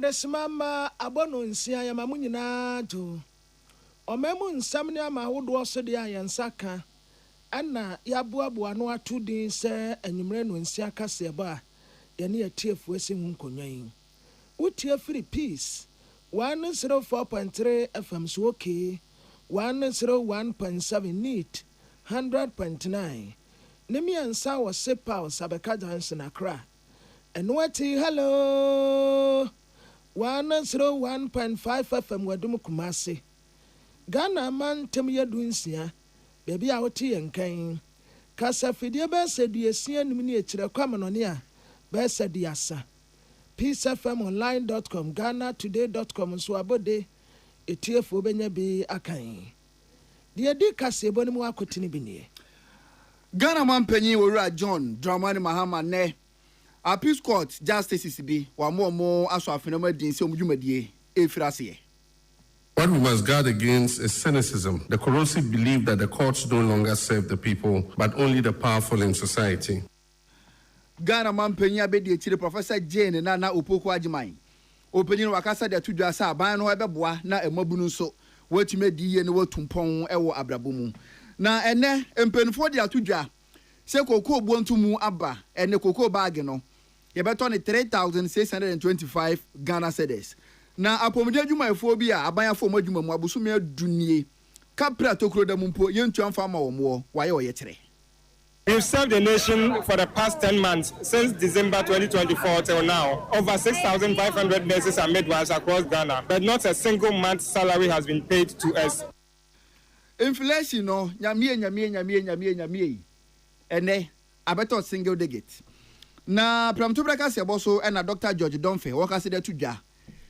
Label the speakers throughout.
Speaker 1: Mesimama abono nsia ya mamu nyina jo. Omemu nsam ne ama wodo so de ayensaka. Ana yaboaboa no atu din se anwumre no nsia kase ba ye ne yetiefu esi nkonwan. Utie free peace 104.3 FM so okay 101.7 neat 100.9 Nimi ansa wo sepa Sabeka Johnson Accra. Enwati hello 101.5 FM wadum Kumasi. Ghana man tem yadu nsia baby a wote yenkan. Kasa fidie be sediesia nim ne ekire kwamanone a be sediasa. peacefmonline.com GhanaToday.com so abode etiefo benya bi akan. De di kase boni mu akotini bi ne.
Speaker 2: Ghana man panyin wura John Dramani Mahama ne Appeals Court Justices bi wa mo aso afenama din se omdwumadie efirase.
Speaker 3: What we must guard against is cynicism, the corrosive belief that the courts no longer serve the people, but only the powerful in society.
Speaker 2: Ghana man panyin abedi ekire Professor Jane na Opoku Ajiman. Opanyin wakasa de tudwa sa aban no ebeboa na emabunu so watumedi ye ne watumpon ewo abrabo mu. Na ene empenfo de atudwa se kokoo obuontumu aba ene kokoo bag no ye beto ne 3625 Ghana cedis. Na apomde adwumayefo bi a abanyafo mo adwuma mu abusume adunie kapra tokro da mumpo yentu amfa ma wo mo waye oyekere.
Speaker 4: We've served the nation for the past 10 months, since December 2024 till now. Over 6,500 nurses and midwives across Ghana, but not a single month's salary has been paid to us.
Speaker 2: Inflation no, nyamie. Ene, abeto single digit. Na pramtobraka seboso ena Dr. George Donfe, wakasi de tudja.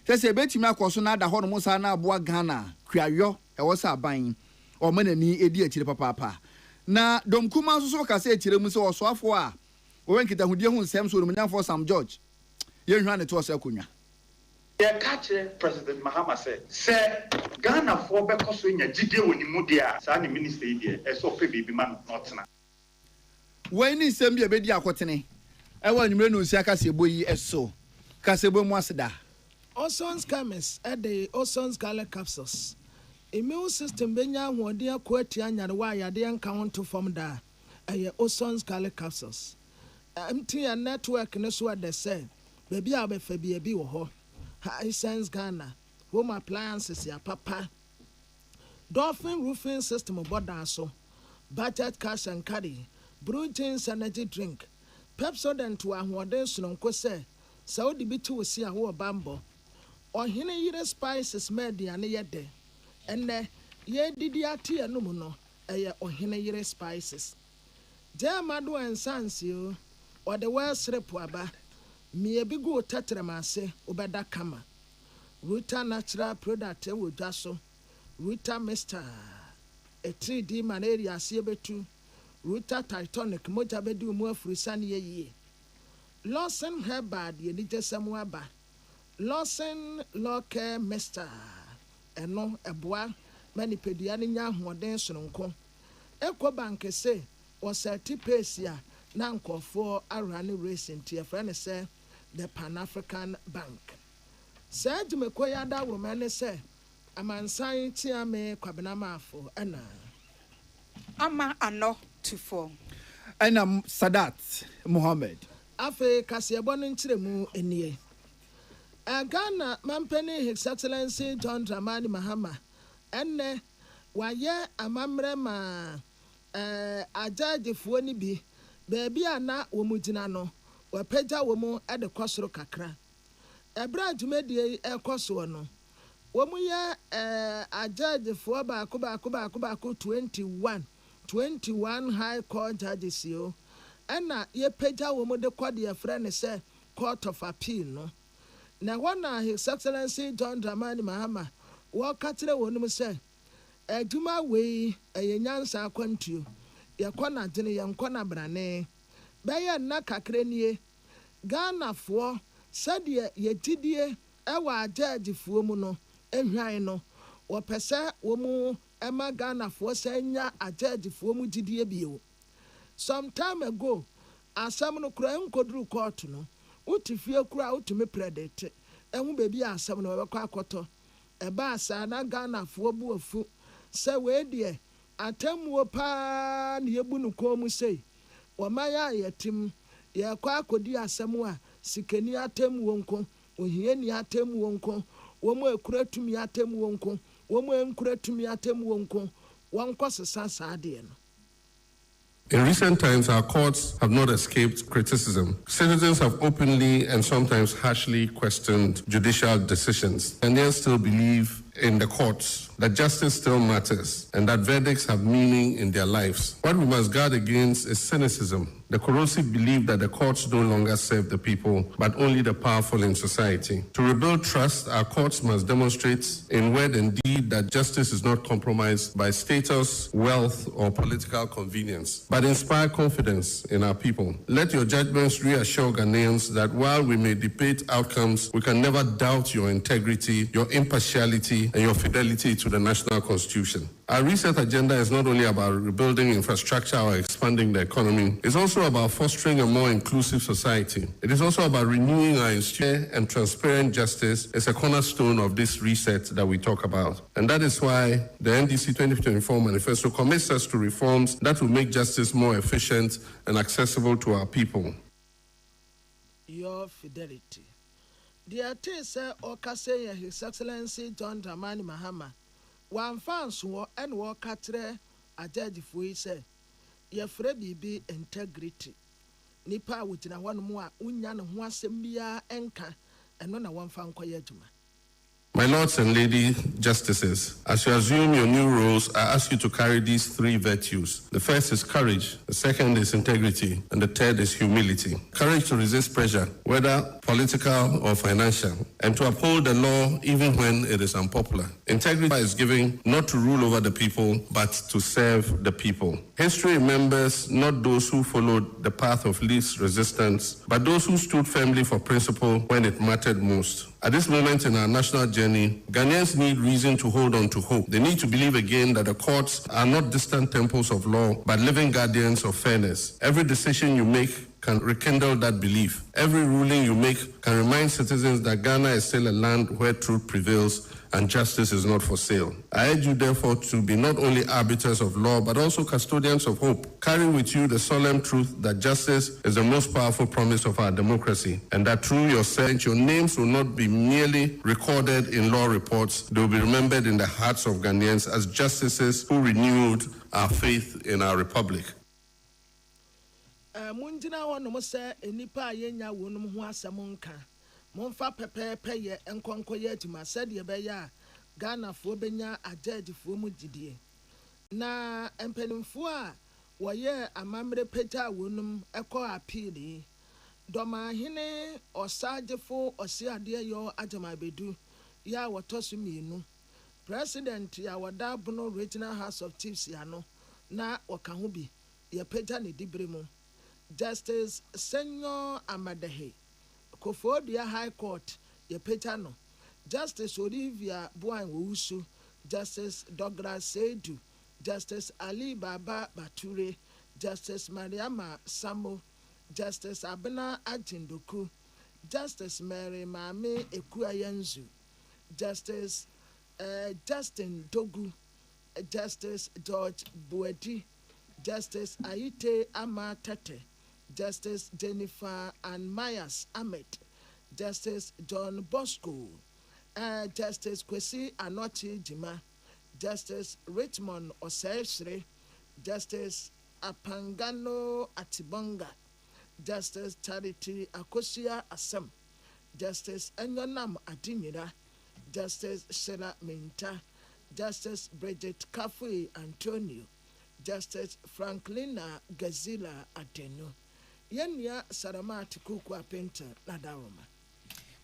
Speaker 2: Sese betimi akoso na da hono musa na aboa Ghana, kwayo, ewosa aban, o manani edi akire papa. Na domkuma so kase ekire mu se osoafo a owenkita hudie hu nsem so rumnyafo Sam George ye hwa ne to so akonwa
Speaker 5: ye catch President Mahama say Ghana for be koso nya jide woni mu dia sa ne minister yi e so pe bibi man not na
Speaker 2: we ni nsem bi ebedi akotene e wa nwumre no nsia kase boyi eso kase bo mu aseda
Speaker 1: Osons Camis at the Osons Gala capsules. Immune system benya wodi akwati anyare wa yade anka wonto fom da eye Osons Gala capsules. MTN network ne so de say baby abefa bi wo ho. Hisense Ghana home appliances ya papa. Dolphin roofing system boda so. Budget cash and carry. Brew Jeans energy drink. Pepsodent to ahwode sononko say Saudi bitu wosi a wo bambo. Ohene yire spices media ne yede. Ene ye didi ati enum no eye ohene yire spices. Jamado and Sansio or the West Repuaba. Me bi go tatremase obeda kama. Ruta natural product e wo dwaso. Ruta Mr. A 3D malaria siebetu. Ruta Titanic moja bedu mu afurisa ne ye. Lawson Herbad ye nije samuaba. Lawson Loke Mr. Eno eboa manipedua ne nya ahoden sononko. Ekwo bank se o seti pesia na nkofo arane racing tie friend say the Pan African Bank. Say jumekoya da wurumane say amansan tia me kwabena mafo ana
Speaker 6: ama ano to form
Speaker 2: ana Sadat Mohammed
Speaker 1: afe kasebo no nkyeremu enie Ghana mampeni His Excellency John Dramani Mahama enne waye amamre ma ajajefuo ni bi beebi ana wo mugina no wapeja wo mu ede kwasoro kakra ebra dwumedie ekoso no wo mu ye ajajefuo baako 21 high court judges yo ena ye peja wo mu de kwade ye frɛ ne sɛ court of appeal no na wana His Excellency John Dramani Mahama wo katere wonum sɛ adwuma wei eyenyansa akwantuo ye kwana gene ye nkwana brane bɛyɛ na kakra nie Ghana fo sɛdeɛ yɛtidie ɛwɔ agyaagyefoɔ mu no ehwan no wɔpɛsɛ wo mu ɛma Ghana fo sɛnya agyaagyefoɔ mu gidie bio. Some time ago asɛm no kura nkoduru court no utifie kura utumi predict ɛho baabi asɛm no wɔbɛkɔ akɔtɔ ɛbaa saa na Ghanafoɔ bu afu sɛ wei deɛ atemmuo paa ne yɛbu no kɔn mu sei wɔma yɛ a yɛtim yɛkɔ akɔdi asɛm a sikani atemmuo nko ohiani atemmuo nko wɔn a ekura tumi atemmuo nko wɔn a nkura tumi atemmuo nko wɔn kɔ sesa saa adeɛ no.
Speaker 3: In recent times, our courts have not escaped criticism. Citizens have openly and sometimes harshly questioned judicial decisions, and they still believe in the courts that justice still matters and that verdicts have meaning in their lives. What we must guard against is cynicism, the corrosive belief that the courts no longer serve the people, but only the powerful in society. To rebuild trust, our courts must demonstrate in word and deed that justice is not compromised by status, wealth, or political convenience, but inspire confidence in our people. Let your judgments reassure Ghanaians that while we may debate outcomes, we can never doubt your integrity, your impartiality, and your fidelity to the national constitution. Our reset agenda is not only about rebuilding infrastructure or expanding the economy, it's also about fostering a more inclusive society. It is also about renewing our institution, and transparent justice is a cornerstone of this reset that we talk about. And that is why the NDC 2024 manifesto commits us to reforms that will make justice more efficient and accessible to our people.
Speaker 1: Your fidelity. The Atesa Okase, His Excellency John Dramani Mahama, one fans who and walk at a judge for he said, Your Freddie integrity. Nipa within a one more unyan who sembia enka and none one fan quietuma.
Speaker 3: My lords and lady justices, as you assume your new roles, I ask you to carry these three virtues. The first is courage, the second is integrity, and the third is humility. Courage to resist pressure, whether political or financial, and to uphold the law even when it is unpopular. Integrity is given not to rule over the people, but to serve the people. History remembers not those who followed the path of least resistance, but those who stood firmly for principle when it mattered most. At this moment in our national journey, Ghanaians need reason to hold on to hope. They need to believe again that the courts are not distant temples of law, but living guardians of fairness. Every decision you make can rekindle that belief. Every ruling you make can remind citizens that Ghana is still a land where truth prevails and justice is not for sale. I urge you, therefore, to be not only arbiters of law, but also custodians of hope. Carry with you the solemn truth that justice is the most powerful promise of our democracy, and that through your search, your names will not be merely recorded in law reports, they will be remembered in the hearts of Ghanaians as justices who renewed our faith in our republic.
Speaker 1: Mundina one say enipa yenya wonum ho asamonka. Monfa pepepe ye enkonko ye tuma said ye beya Ghana fo benya ajaji fo mu didie. Na empenimfo a woye amamre peta wonum eko apili. Doma hine osagefo osiade yo ajama bedu ya wotosu mienu. President ya wadabuno Regional House of Chiefs ya no na wakahubi ye peta ne dibremu. Justice Senyor Amadehe, Kofodia High Court, Yepetano, Justice Olivia Buan-Wusu, Justice Douglas Seidu, Justice Ali Baba Bature, Justice Mariama Samo, Justice Abena Ajindoku, Justice Mary Mame Ekuayenzu, Justice Justin Dogu, Justice George Buedi, Justice Aite Amatete, Justice Jennifer and Myers Ahmed, Justice John Bosco, Justice Kwesi Anochi Jima, Justice Richmond Osesre, Justice Apangano Atibonga, Justice Charity Akosia Asam, Justice Enyonam Adinira, Justice Sheila Minta, Justice Bridget Kafui Antonio, Justice Franklina Gazila Adeno. Yenya Saramati Kuku Apenta Nadaroma.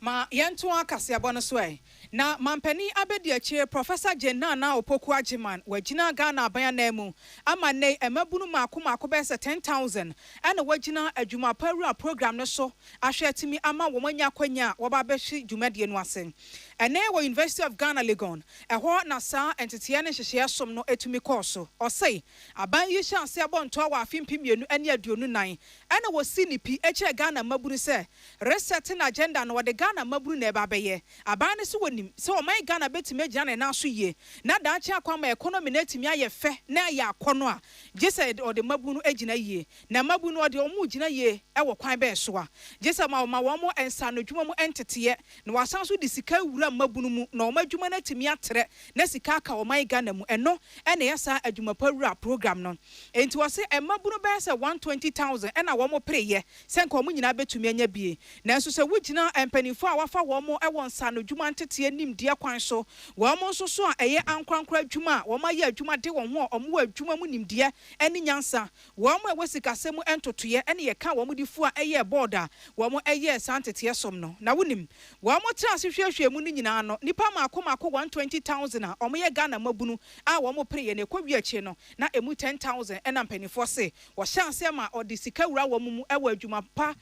Speaker 6: Ma yentu akasi abono sway na mampani abediache Professor Jenna na opoku ajiman wagina Ghana abayanemu ama ne emabunu mako bese 10,000 ana wagina adwuma paru program no so ahwetimi ama womanya kwanya wobabeshi dwumadie no ase ene wo University of Ghana Legon eho na sa entity ne hyehye som no etumi course osei aban yi chance abonto wa afimpiemienu ane aduonu nan ana wo sinipi eche Ghana mabunu se resetting agenda no wode Ghana mabunu na eba beye aban ne se wonim se o man Ghana betime gyina na so ye na da achi akwama economy na timi aye fe na aye akono a gese o de mabunu agina ye na mabunu o de o mu gina ye e wo kwan be so a gese ma wo mo ensa no dwuma mu entete na wasan so de sika wura mabunu mu na o madwuma na timi atere na sika aka o man Ghana mu eno e na yesa adwuma pawura program no enti wo se e mabunu be se 120,000 e na wo mo preye se nka o mu nyina betumi anya bie na nso se wugina empanifo a wafa wo mo e won sa no dwuma ntete anim dia kwan so wo mo nso so a eye ankrankra dwuma wo ma ye adwuma de won ho o mo adwuma mu nimdia eni nyansa wo mo e wesikasem entotoye ene ye ka wo mo difu a eye border wo mo eye santete som no na wonim wo mo tra sehwehwe mu ni nyina no nipa mako 120,000 a o mo ye Ghana mabunu a wo mo preye na ekwawi achi no na emu 10,000 ena mpanifo se wo chance ma o de sika wura wo mu e wa adwuma pa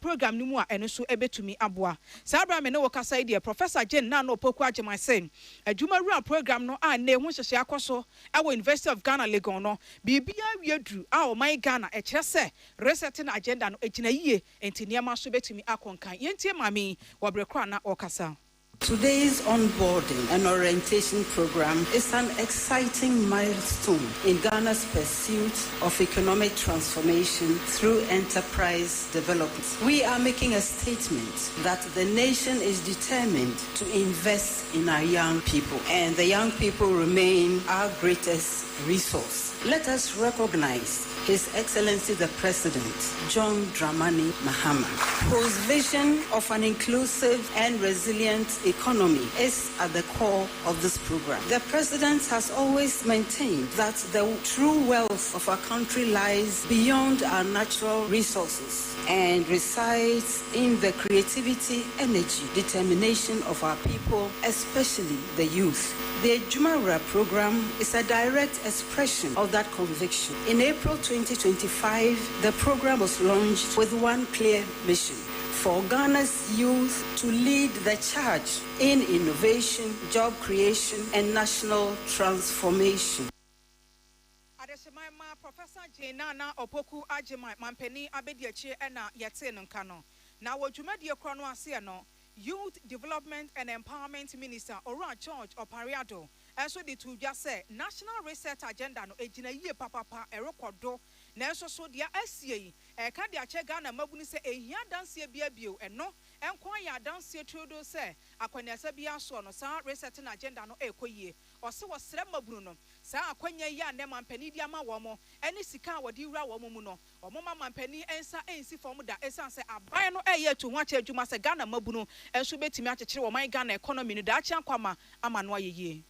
Speaker 6: program ni mu a eno so ebetumi aboa sabra me ne wo kasa ide Professor Jane na no poku agema say adwuma wura program no a na ehu hyehye akoso e wo University of Ghana Legon no bibia wiedru a o man Ghana e kire se resetting agenda no egina yie enti niam so betumi akonkan yentie mami wo brekra na o kasa.
Speaker 7: Today's onboarding and orientation program is an exciting milestone in Ghana's pursuit of economic transformation through enterprise development. We are making a statement that the nation is determined to invest in our young people, and the young people remain our greatest resource. Let us recognize His Excellency the President, John Dramani Mahama, whose vision of an inclusive and resilient economy is at the core of this program. The President has always maintained that the true wealth of our country lies beyond our natural resources and resides in the creativity, energy, determination of our people, especially the youth. The Jumara program is a direct expression of that conviction. In April 2025, the program was launched with one clear mission: for Ghana's youth to lead the charge in innovation, job creation, and national transformation.
Speaker 6: Professor Jane na opoku agema mampeni abediachi ena yete nkano na wodwumadi ekro no ase no Youth Development and Empowerment Minister Ora George Opariado also the to just say National Research Agenda no ejina yie papa erokodo na enso so dia asie ka dia che Ghana mabuni se ehia danse bia bio eno enko ya danse trudo se akwanyasa bia so no sa research agenda no ekoyie ose wosre mabunu no sa akwanya ya ne mampani dia ma wo mo eni sika wodi wura wo mo mu no omo mampani ensa ensi form da esan se aban no eye to ho acha adwuma se Ghana mabunu enso betimi akekere wo man Ghana economy no da acha kwama ama no ayeye.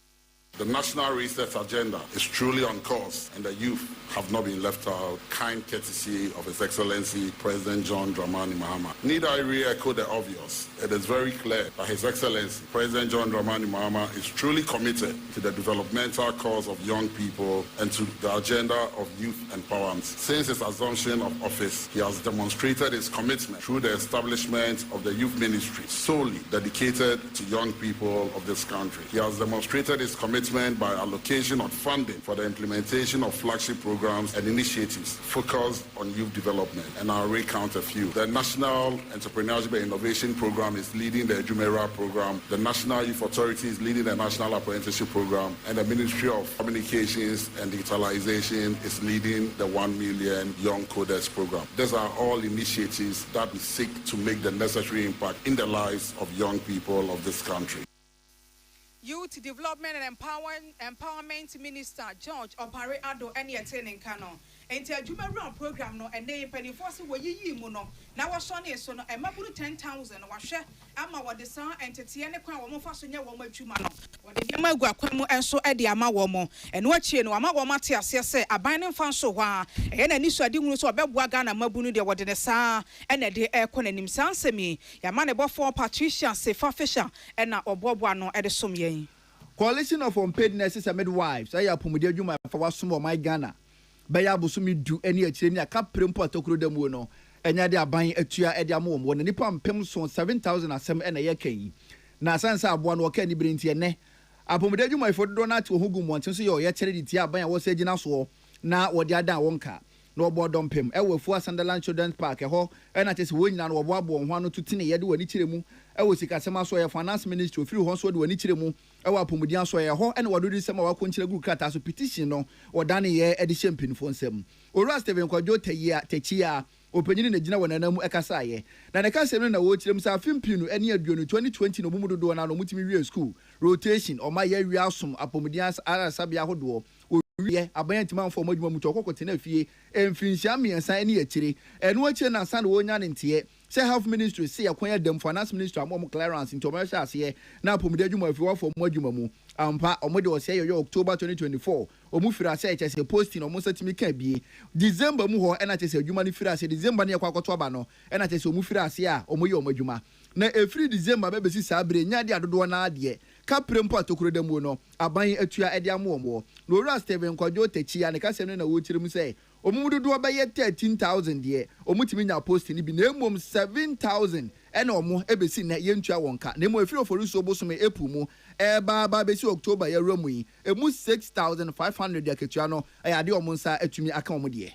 Speaker 8: The National Research Agenda is truly on course, and the youth have not been left out, kind courtesy of His Excellency President John Dramani Mahama. Need I re-echo the obvious? It is very clear that His Excellency President John Dramani Mahama is truly committed to the developmental cause of young people and to the agenda of youth empowerment. Since his assumption of office, he has demonstrated his commitment through the establishment of the Youth Ministry, solely dedicated to young people of this country. He has demonstrated his commitment by allocation of funding for the implementation of flagship programs and initiatives focused on youth development. And I'll recount a few. The National Entrepreneurship and Innovation Program is leading the Jumera program. The National Youth Authority is leading the National Apprenticeship Program. And the Ministry of Communications and Digitalization is leading the 1 Million Young Coders program. These are all initiatives that we seek to make the necessary impact in the lives of young people of this country.
Speaker 6: Youth Development and Empowerment Minister George Opariado and Yatene Kano. Enti adwuma program no ene penifo se woyiyi mu no na wo so ne so no e maburu 10,000 wa hwe ama wo de san entete ne kwan wo mo fa so nya wo adwuma no wo de niam agu akwan mu enso e de ama wo mo ene wachie no ama wo mate ase se aban ne mfa so ho a e na ni so ade hunu so obeboa Ghana mabunu de wo de ne sa ene de e ko nanim sansemi ya ma ne bofo Patricia Sefa Fisher e na oboboa no e de som yen.
Speaker 2: Coalition of Unpaid Nurses and Midwives ayi apomudi adwuma fa wasom o my Ghana Baya busumi du eni akire ni aka prempo atokuro demu no enya de aban atua e de amom wo nipa mpem so 7,000 asem e na ye kan na sansa abo no ka ni brenti ene apomede adwuma ifo do na ati ohugu monten so ye kere di ti aban a wo se gina so na wo de adan wonka no boredom pem ewo fu Sunderland Children's Park eho na tese wo nyina no boabo ho ano tutine ye de wani kire mu ewo sikasema so ye finance ministry ofiri ho so de wani kire mu ewo apomudian so ye ho ene wadodi sema wa konkire group krata so petition no wodane ye edition pinfo nsem Ora Steven Kwadwo techia openyini na gina wanana mu ekasa ye na ne kasa na wo kire mu sa fimpinu ene aduonu 2020 no mumu dodo na no mutimi wie school rotation o ma ye wi asom apomudian ara sabia hodo ye abayantima fo modwuma mu tokoko tena fie emfinhia miensa ene akire eno akire na san wo nya ne ntie say health ministry say yakwan dem finance ministry amom clearance into commercial ase na apomudi adwuma afi wo fo modwuma mu ampa omode o say yo October 2024 omu fira say chese posting omu satimi kan bie December mu ho ena chese adwuma ni fira say December ne yakwakoto aba no ena chese omu fira ase a omu ye omadwuma na efiri December bebesi sabre nya de adodo na ade kaprempo atokuro dem no aban atua ede amomo no Ora Steven Kwadwo techia ne kasem na wo chire mu say omumududu obaye 13,000 de omutimi nya post ni bi na emom 7,000 ena omo ebesi na yentua wonka na emo efiri oforuso bosume epu mu ba besi October ya romu yi emu 6,500 de ketua no ayade omo nsa atumi aka omo de.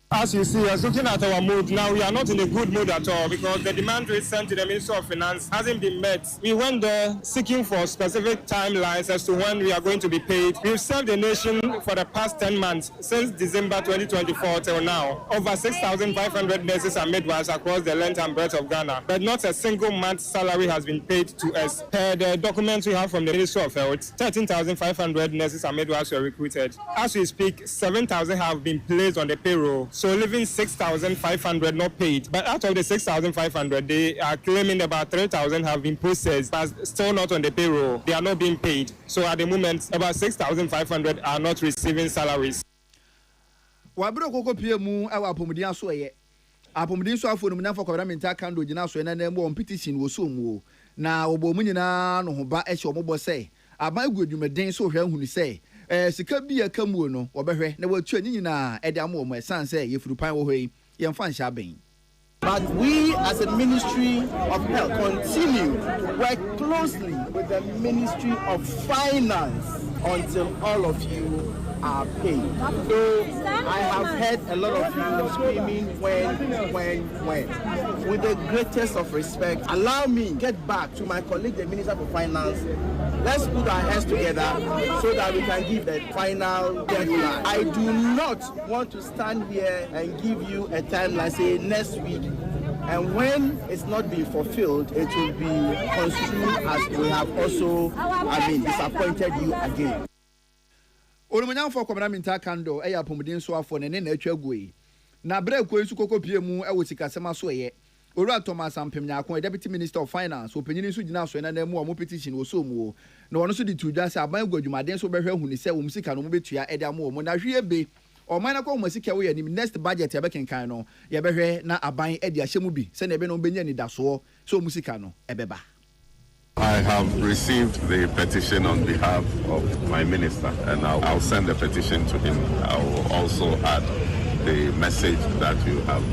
Speaker 4: As you see, us looking at our mood now, we are not in a good mood at all because the demand we sent to the Minister of Finance hasn't been met. We went there seeking for specific timelines as to when we are going to be paid. We've served the nation for the past 10 months, since December 2024 till now. Over 6,500 nurses and midwives across the length and breadth of Ghana, but not a single month's salary has been paid to us. Per the documents we have from the Ministry of Health, 13,500 nurses and midwives were recruited. As we speak, 7,000 have been placed on the payroll. So leaving 6,500 not paid. But out of the 6,500, they are claiming about 3,000 have been processed, but still not on the payroll. They are not being paid. So at the moment, about 6,500 are not receiving salaries.
Speaker 2: Wabro koko pie mu awa apomudi so ye. Apomudi so afo no na for government Akan do gina so na na mo petition wo so mu na obo mu nyina no ho ba e hye omobo say aban guadwumeden so hwe hunu say sika bi akamu no obehwe na watu anyi nyina ede amo mo esan say yefurupan wo hoyi yemfa nhya ben.
Speaker 9: But we as a Ministry of Health continue work closely with the Ministry of Finance until all of you are paid. So I have heard a lot of you screaming when. With the greatest of respect, allow me to get back to my colleague, the Minister for Finance. Let's put our heads together so that we can give the final deadline. I do not want to stand here and give you a timeline, say next week. And when it's not being fulfilled, it will be construed as we have also, disappointed you again.
Speaker 2: Olumunyan for Government Akan do eya apomudin so afo ne na atwa guyi. Na bre ko ensu kokko pie mu e wo sikasema so ye. Ora Thomas Ampemnya Akon, Deputy Minister of Finance, opanyini so gina so na mu petition wo so mu. Na wono so di tudwa se aban guadwumaden so behwe hu ni se wo musika no mo betua e da mo na hwe be. O man na ko mo sika wo ye ni next budget ya bekenkan no ye behwe na aban e di ahyemu bi se na ebe no benya ni daso so musika no e beba.
Speaker 3: I have received the petition on behalf of my minister, and I'll send the petition to him. I will also add the message that you have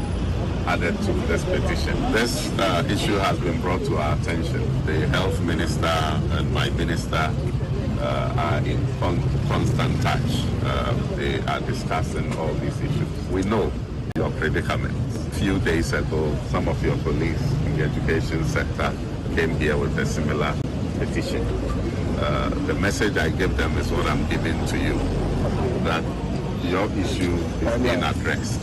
Speaker 3: added to this petition. This issue has been brought to our attention. The health minister and my minister are in constant touch. They are discussing all these issues. We know your predicament. A few days ago, some of your colleagues in the education sector came here with a similar petition. The message I give them is what I'm giving to you, that your issue is being addressed.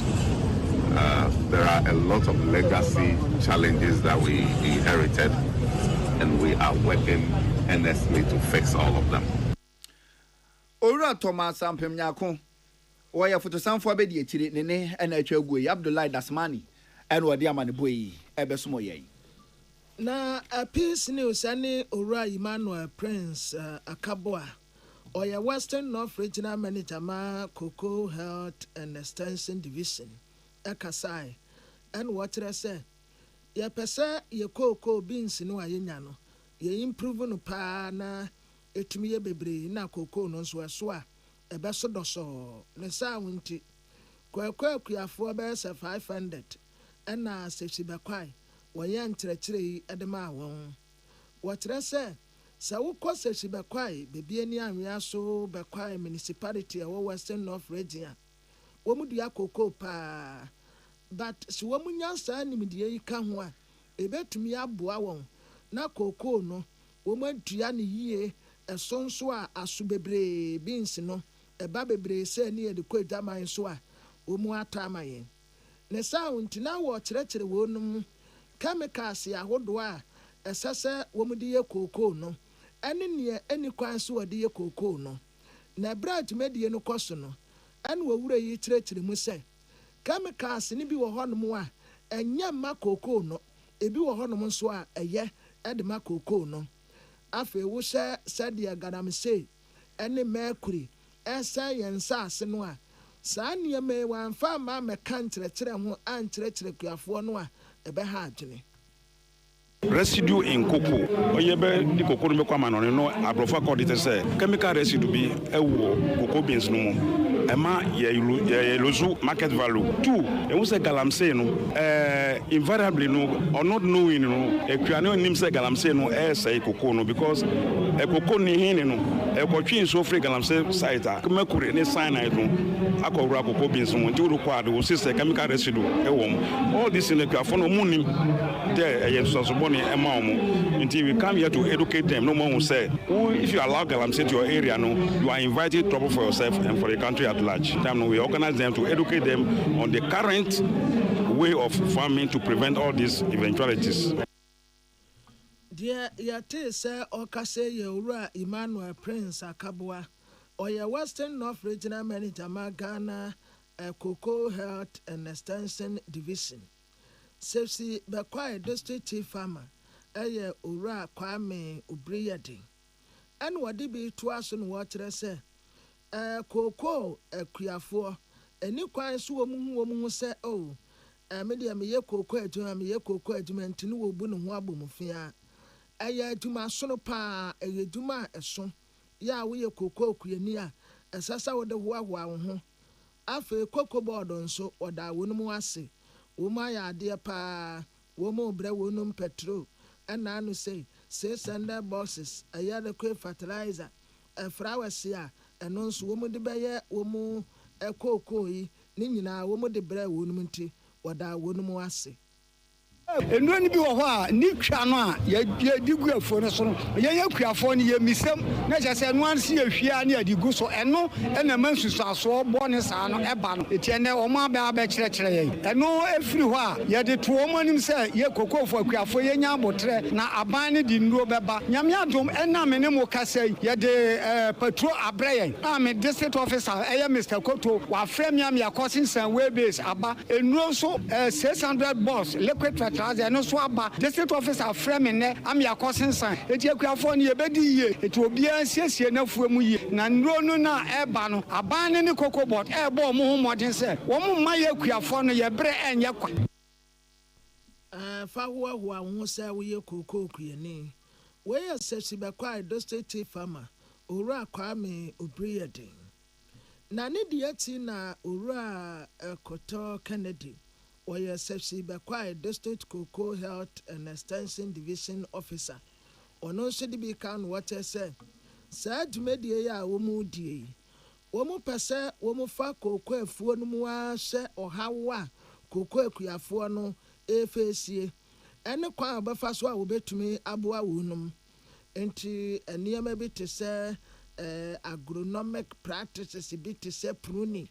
Speaker 3: There are a lot of legacy challenges that we inherited, and we are working earnestly to fix all of them.
Speaker 2: Ora Thomas Ampemnya Akon, oya fotosanfo abedi akire nene na atwa guyi Abdullahi Dasmani and wadi amane boyi ebesumo yen.
Speaker 1: Na a peace news ani Ora Emmanuel Prince Akaboa oya Western North Regional Manager ma Cocoa Health and Extension Division ekasai and what I say ya pesa ye cocoa beans no ayenya no ye improve no pa na etumi ye bebre na cocoa no so a ebeso doso ne sa wonti kwakwa kuafo be 500 na sechi bekwai wɔyɛ nkyerɛkyerɛ yi de ma wɔn wɔkyerɛ sɛ wokɔ sechi bekwai bebi ani anwea so bekwai municipality ɛwɔ Western North Region wɔn dua cocoa paa but si wɔn nya saa nimdeɛ yi ka ho a ebetumi aboa wɔn na cocoa no wɔn adua ne yie ɛso nso a aso bebree beans no ɛba bebree sɛ ne yɛde kɔ adwaman so a wɔn atɔ ama yɛn ne saa ntina wɔ kyerɛkyerɛ wɔn mu chemicals ahodoɔ a ɛsɛ sɛ wɔn de yɛ cocoa no ɛne neɛ ɛni kwan so wɔde yɛ cocoa no na ɛbrɛ dwumadie no kɔ so no ɛne wɔwura yi kyerɛkyerɛ mu sɛ chemicals ne bi wɔ hɔnom a ɛnyɛ mma cocoa no ebi wɔ hɔnom nso a ɛyɛ ɛde ma cocoa no afei wohyɛ sɛdeɛ galamsey ɛne mercury ɛsɛ yɛn nsaase no a saa nneɛma yi wɔamfa ama mɛka nkyerɛkyerɛ ho ankyerɛkyerɛ kuafoɔ no a ɛbɛha adwene
Speaker 10: residue in cocoa oye be di cocoa no be kwa manone no abrofo according to say chemical residue bi ewo cocoa beans no mo e ma ye lozu market value two e wo say galamsey no invariably no or not knowing no ekuane onim say galamsey no say cocoa no because cocoa ni hin no e ko twi so free galamsey site a mercury ne cyanide no akowura cocoa beans no nti wo kwa de wo say chemical residue e wo all this in the ekuafo no mu nim there so until we come here to educate them. No one will say, if you allow galamsey to your area, no, you are inviting trouble for yourself and for the country at large. We organize them to educate them on the current way of farming to prevent all these eventualities.
Speaker 1: Dear Yate say Okase Yura Emmanuel Prince Akabua or your Western North Regional Manager Ghana Cocoa Health and Extension Division. Sefsi Bekwai District Chief Farmer, Ura Kwame Ubriyadi. And what did be to us and water say, Cocoa, Kriafo, a new quiet woman say, oh, a medium ye cocoa to me ye cocoa to no boon wabum fia. To my son pa, a yeduma a son, ya we a cocoa quiania, as I would the wawa. After cocoa board on so, or that wouldn't say. Umaya dear pa, woman bre wonum petrol, and I say 600 boxes, a yellow quick fertilizer, a flower seer, and non woman de bayer, woman a cocoa, Nina, woman de bre wonumunti, or that wonum say.
Speaker 11: And when you are Nick ye dig for us, ye Kuafoni, ye missem, Naja said once ye near the Guso and no, and the mentions are so born as an eban, the Chene or my bachelor, and no everywhere, ye the two woman himself, ye cocoa for Kuafo, ye Yabotre, na abani di Nubaba, Yamiadum, and Naminemo Casse, ye de patrol abrayan. I'm a district officer, I am Mr. Koto, while frame Yamia cousins and way base, Abba, and also 600 balls, liquid fertilizer. And no swab, district officer framing there. I'm your cousin son. It's your California bedi. It will be a CC enough for me. Nano na ebano, a ban in the cocoa bot, airborne Mohammed said. One my California, your bread and your
Speaker 1: Fawa who say we cocoa creane. Where says she be quiet, district farmer, Ura Kwame Ubriyadi. Nani diatina Ura Koto Kennedy. Or your SFC Bekwai District Cocoa Health and Extension Division Officer. Or no should be count what I said. Said media womu di. Womu pese womu fa cocoa fuanumwa she or hawa cocoa kuafuano FAC. And the kwa bafaswa will be to me abua wunum. Enti a near maybe to say agronomic practices be to say pruning.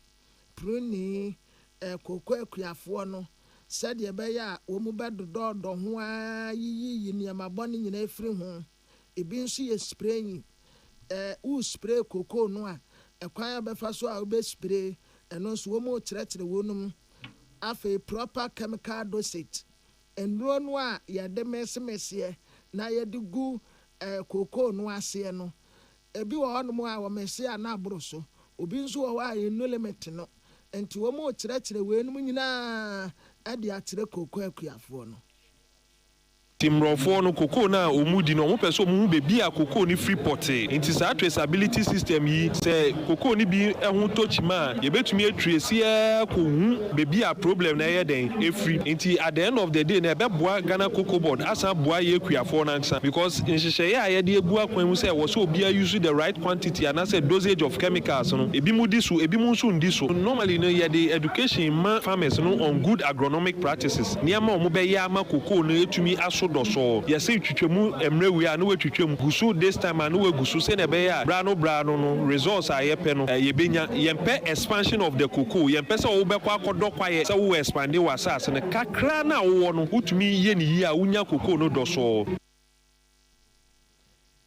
Speaker 1: Cocoa Kriafoɔ no sɛdeɛ ɛbɛyɛ a wɔn bɛdodɔɔdɔ ho a yiyi nneɛma bɔne nyinaa efiri ho ebi nso yɛ spraying wo spray cocoa no a ɛkwan abɛfa so a wobɛ spray ɛno nso wɔn kyerɛkyerɛ wɔn afei proper chemical dosage nnuro no a yɛde mɛsɛmɛseɛ na yɛde gu cocoa no aseɛ no ebi wɔ hɔnom a wɔmɛse a na aboro so obi nso wɔ hɔ a yɛ no limit no. Enti womo kyerɛkyerɛ wenum nyinaa ade akyerɛ cocoa akuafoɔ no
Speaker 12: Timrofo no cocoa na omudi no mo pese omu bebi a cocoa ni free pot nti sa traceability system yi se cocoa ni bi ehun tochima ye betumi atrace e ko hu bebi a problem na ye den e free nti at the end of the day na be boa Ghana Cocoa Board asa boa ye kuafo na nsa because nhihye ya ye de ebu akwan mu se wo so obi use the right quantity and say dosage of chemicals no ebi mu di so ebi mu so ndi so normally no ye the education ma farmers no on good agronomic practices niam omo be ya ma cocoa no etumi aso doso ye say twitwemu emrewe a no wetwitwemu gusu this time and we gusu say na be ya bra no results are ye pe no ye benya ye mpe expansion of the cocoa ye mpe say wo be kwa akodo kwaye say wo expand wa sas ne kakra na wo no utumi ye ni yi a unya cocoa no doso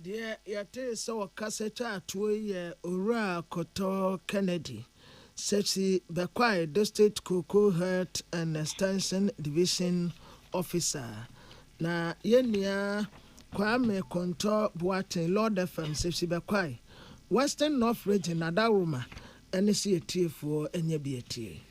Speaker 1: dear yate so kaseta atoye ora koto Kennedy Sexy Bekwai District Cocoa Health and Extension Division Officer na yenia Kwame Konto Boateng Lord FM Sexy Bekwai Western North Region Nadaruma NC for enye bietie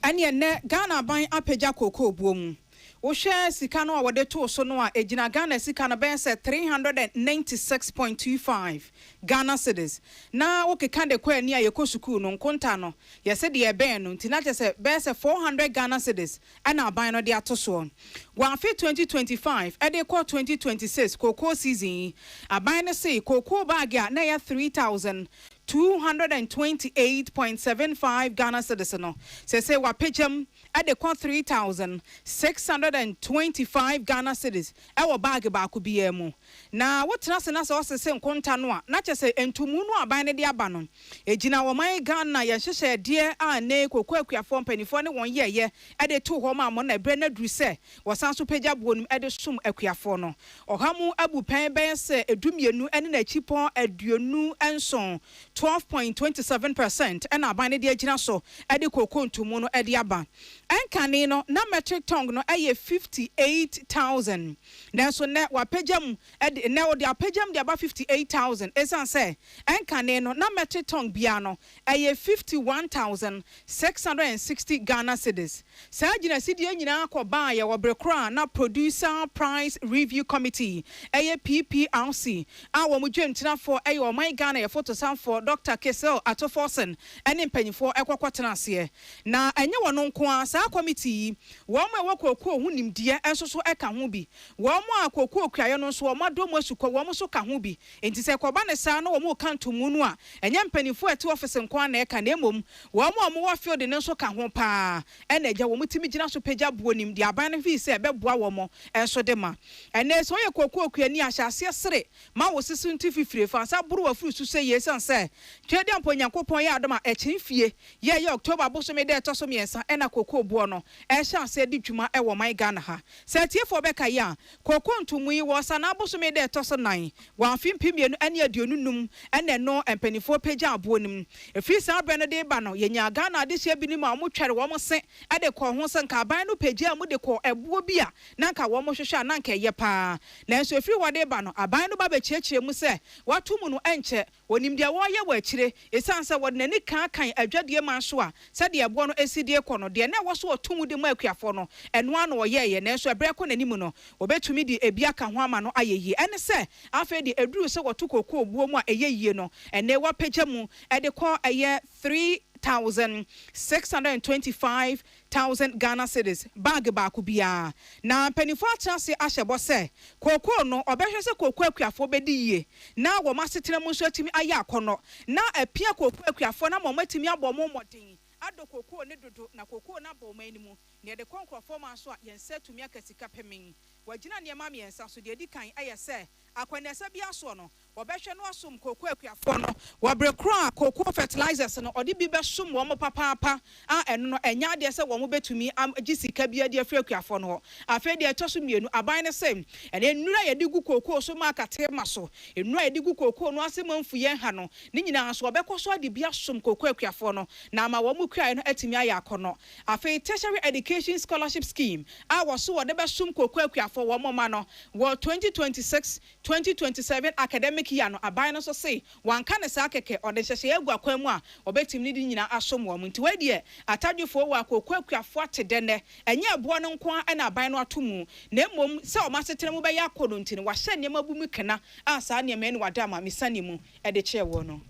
Speaker 6: ane ne Ghana ban apagya cocoa buom wo hwe sika no a wode to so no a ejina Ghana sika no ben say 396.25 Ghana cedis na wo keka de kwa ni a yekosuku no nkonta no yese de ben no ntina se ben say 400 Ghana cedis ana ban no de atoso wa fe 2025 ede kwa 2026 cocoa season aban no say cocoa bag a na ya 3,228.75 Ghana cedis no say wa pejam at the 3,625 Ghana cedis. Our bag ba ku biemu. Na what na so say nkonta no a na chese entumu no aban ne de aba no. Ejina wo man Ghana ye hyehyɛ de a ne kokwa akuafo mpanifo ne won ye e de to ho ma mo na bre na duru se wo san so pagya bonum e de som akuafo no. Ohamu abu pen ben se edumienu ene na chipon aduonu enson 12.27% and aban ne de agina so e de kokwa ntumu no e de aba. Akan no na metric ton no eye 58,000 nanso ne wapagam e ne wo de apagam de aba 58,000 esan say Akan no na metric ton bia no eye 51,660 Ghana cedis sa agina sidie nyina akoba ye wo brekra na producer price review committee eye PPRC a wo mudwentina for eye o man Ghana ye photo sam for Dr. Kesel Atoforsen ene mpanyifo ekwakwatena ase na enye wono nko a sa committee wo mo ekokoko hu nimdie enso so eka ho bi wo mo akokoko kuaye no so wo madomo asukọ wo mo so ka ho bi enti se koba ne sa no wo mo kanto mu no a enye mpanifo ete office nko a na eka na emom wo mo wo field ne so ka ho pa ena eja wo mutimi gina so pagya buo nimdie aban ne fi se beboa wo mo enso de ma ene so ye kokoko kuani ahyase sere ma wo sisu nti fifire fa sa buru wa furu su se ye san se twede amponyankopon ye adoma echimfie ye October bosome de to so miensa ena kokoko buo no e sha se di dwuma e wo man Ghana ha se tiefo beka ya kokoko ntumu yi wo sa na bosome de to so nan wa mfimpimienu ene aduonu num ene no empanifo pagya abo nim efi sa bre no de ba no ye nya Ghana de hye bi ni ma mo twere wo mo se ade ko ho se nka aban no pagya mu de ko ebuo bi a na nka wo mo hwehwe na nka ye pa na enso efi wo de ba no aban no ba be chiechire mu se watu mu no enche wonim de wo ye wa chire esanse wo nani kan adwade ma so a se de ebo no esidie ko no de na wo so otumu de mu akuafo no eno ano wo ye na enso ebre ko nani mu no obetumi di ebia ka ho ama no ayeye ene se afa de eduru se wotu kokko obuo mu a eyeye no ene wa pagya mu ede ko eye 3,625,000 Ghana cedis bag ba ku bia na penifo atrase ahyebo se kokko no obehwe se kokko akuafo bedi yie na wo masetena mu so atimi aye akono na apia kokko akuafo na mo matimi abomo modin ado kokko ne dodo na kokko na bo manimu ne de konkrofo ma so a yense tumi akasika pemin wagina ne ma miensa so de di kan aye se akwanesa bia so no wobehwe no asom kokko akuafo no wabrekra kokko fertilizers no odi bi besum wo mo papa a eno no enya de se wo mo betumi agisika bia de afri akuafo no afa de etoso mienu aban ne sem ene nnura ye digu kokko so ma akate ma so nnura ye digu kokko no asem amfu ye ha no ne nyina so obekọ so ade bia som kokko akuafo no na ma wo mo krai no atimi aye akono afa tertiary education scholarship scheme a wo so wo de besum kokko akuafo wo mo ma no wo 2026-2027 academic academic year no aban no so say wanka ne saa keke ode hyehye egu akwan mu a obetim ne di nyina asom wo nti we de atadwefo wo akokuakuafo atede ne enye ebo no nko a na aban no atomu na mmom se o masetere mu be ya akodo nti ne wahye ne mabu mu kana a saa ne me ne wada ma misane mu ede kye wo no